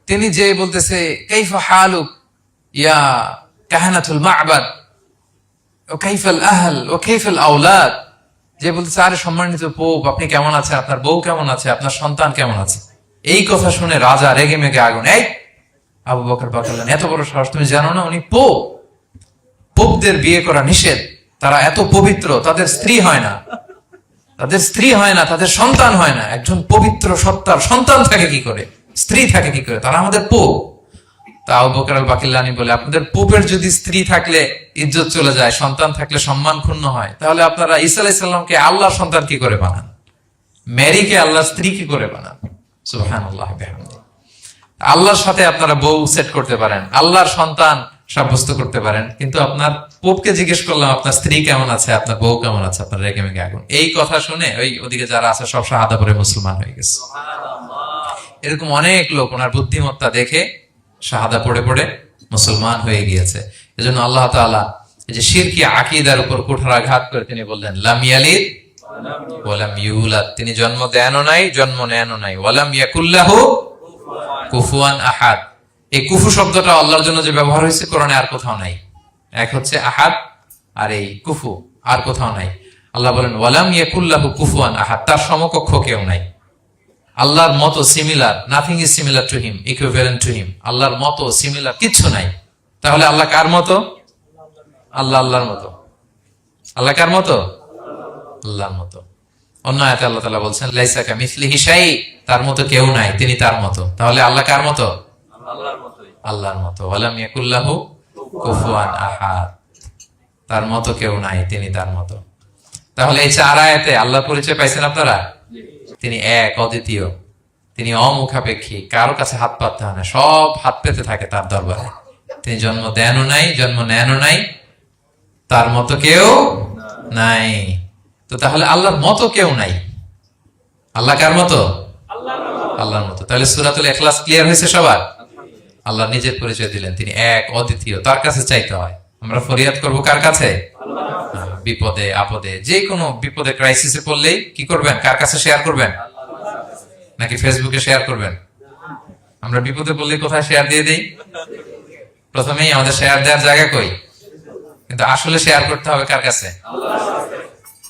[SPEAKER 1] তিনি যে বলতেছে কাইফা হালুক ইয়া কাহানাতুল মা'বাদ ও কাইফাল আহল ও কাইফাল আওলাদ, যে বলতেছে আরে সম্মানিত পোপ, আপনি কেমন আছেন, আপনার বউ কেমন আছে, আপনার সন্তান কেমন আছে। এই কথা শুনে রাজা রেগে মেগে আগুন। এই আবু বকর বললেন এত বড় সাহস, তুমি জানো না উনি পোপ? পোপদের বিয়ে করা নিষেধ, তারা এত পবিত্র, তাদের স্ত্রী হয় না, তাদের সন্তান হয় না। একজন পবিত্র সত্তার সন্তান থাকে কি করে, স্ত্রী থাকে কি করে, তারা আমাদের পোপ। তা আবু বকর আল বাকিল্লানি বলে, আপনাদের পোপের যদি স্ত্রী থাকলে ইজ্জত চলে যায়, সন্তান থাকলে সম্মান ক্ষুণ্ণ হয়, তাহলে আপনারা ঈসা আলাইহিস সালামকে আল্লাহর সন্তান কি করে বানান, মেরিকে আল্লাহর স্ত্রী কি করে বানান। সুবহানাল্লাহ বিহামদিহি। আল্লাহর সাথে আপনারা বউ সেট করতে পারেন, আল্লাহর সন্তান সাব্যস্ত করতে পারেন, কিন্তু আপনার পোপকে জিজ্ঞেস করলাম আপনার স্ত্রী কেমন আছে, আপনার বউ কেমন আছে, আপনার রেগে মেগে আগুন। এই কথা শুনে ওদিকে যারা আছে সব শাহাদা পড়ে মুসলমান হয়ে গেছে। এরকম অনেক লোক ওনার বুদ্ধিমত্তা দেখে শাহাদা পড়ে পড়ে মুসলমান হয়ে গিয়েছে। এজন্য আল্লাহ তাআলা এই যে শিরকি আকীদার উপর কুঠারাঘাত করে তিনি বললেন লাম ইয়ালিদ ওয়া লাম ইউলাদ, তিনি জন্ম দেনও নাই, জন্ম নেনও নাই। ওয়া লাম ইয়াকুল্লাহু কুফুয়ান আহাদ, এই কুফু শব্দটা আল্লাহর জন্য যে ব্যবহার হয়েছে কোরআনে আর কোথাও নাই। এক হচ্ছে আহাদ, আর এই কুফু আর কোথাও নাই। আল্লাহ বলেন ওয়া লাম ইয়াকুল্লাহু কুফুয়ান আহাদ, তার সমকক্ষ কেউ নাই। আল্লাহর মতো similar, nothing is similar to him, equivalent to him. আল্লাহর মতো সিমিলার কিচ্ছু নাই। তাহলে আল্লাহ কার মতো? আল্লাহর মতো। আল্লাহ কার মতো? আল্লাহর মতো। অন্য আয়াতে আল্লাহ তাআলা বলছেন লাইসা কামিসলিহি শাই, তার মতো কেউ নাই, তিনি তার মতো। তাহলে আল্লাহ কার মতো? আল্লাহর মতো। ওয়ালাম ইয়াকুল্লাহু কুফুয়ান আহাদ, তার মতো কেউ নাই, তিনি তার মতো। তাহলে এই চার আয়াতে আল্লাহর পরিচয় পাইছেন আপনারা? তিনি এক, অদ্বিতীয়, তিনি অমুখাপেক্ষী, কারো কাছে হাত পাততে হয় না, সব হাত পেতে থাকে তার দরবারে। তিনি জন্ম দেনও নাই, জন্ম নেনও নাই, তার মতো কেউ নাই। তো তাহলে আল্লাহর মতো কেউ নাই। আল্লাহ কার মতো? আল্লাহর মতো। তাহলে সূরাতুল ইখলাস ক্লিয়ার হয়েছে সবার? আল্লাহ নিজের পরিচয় দিলেন, তিনি এক, অদ্বিতীয়, তার কাছে চাইতে হয়। আমরা ফরিয়াদ করব কার কাছে? বিপদে আপদে, যে কোনো বিপদে ক্রাইসিসে পড়লেই কি করবেন? কার কাছে শেয়ার করবেন? নাকি ফেসবুকে শেয়ার করবেন? আমরা বিপদে পড়লে কোথায় শেয়ার দিয়ে দেই? প্রথমেই আমাদের শেয়ার দেওয়ার জায়গা কই? কিন্তু আসলে শেয়ার করতে হবে কার কাছে?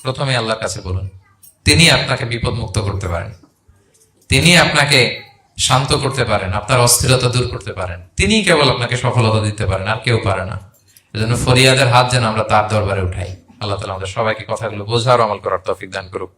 [SPEAKER 1] প্রথমে আল্লাহর কাছে বলুন। তিনি আপনাকে বিপদ মুক্ত করতে পারেন, তিনি আপনাকে শান্ত করতে পারেন, আপনার অস্থিরতা দূর করতে পারেন, তিনি কেবল আপনাকে সফলতা দিতে পারেন, আর কেউ পারে না। এজন্য ফরিয়াদের হাত যেন আমরা তার দরবারে উঠাই। আল্লাহ তাআলা আমাদের সবাইকে কথাগুলো বোঝার, আমল করার তৌফিক দান করুক।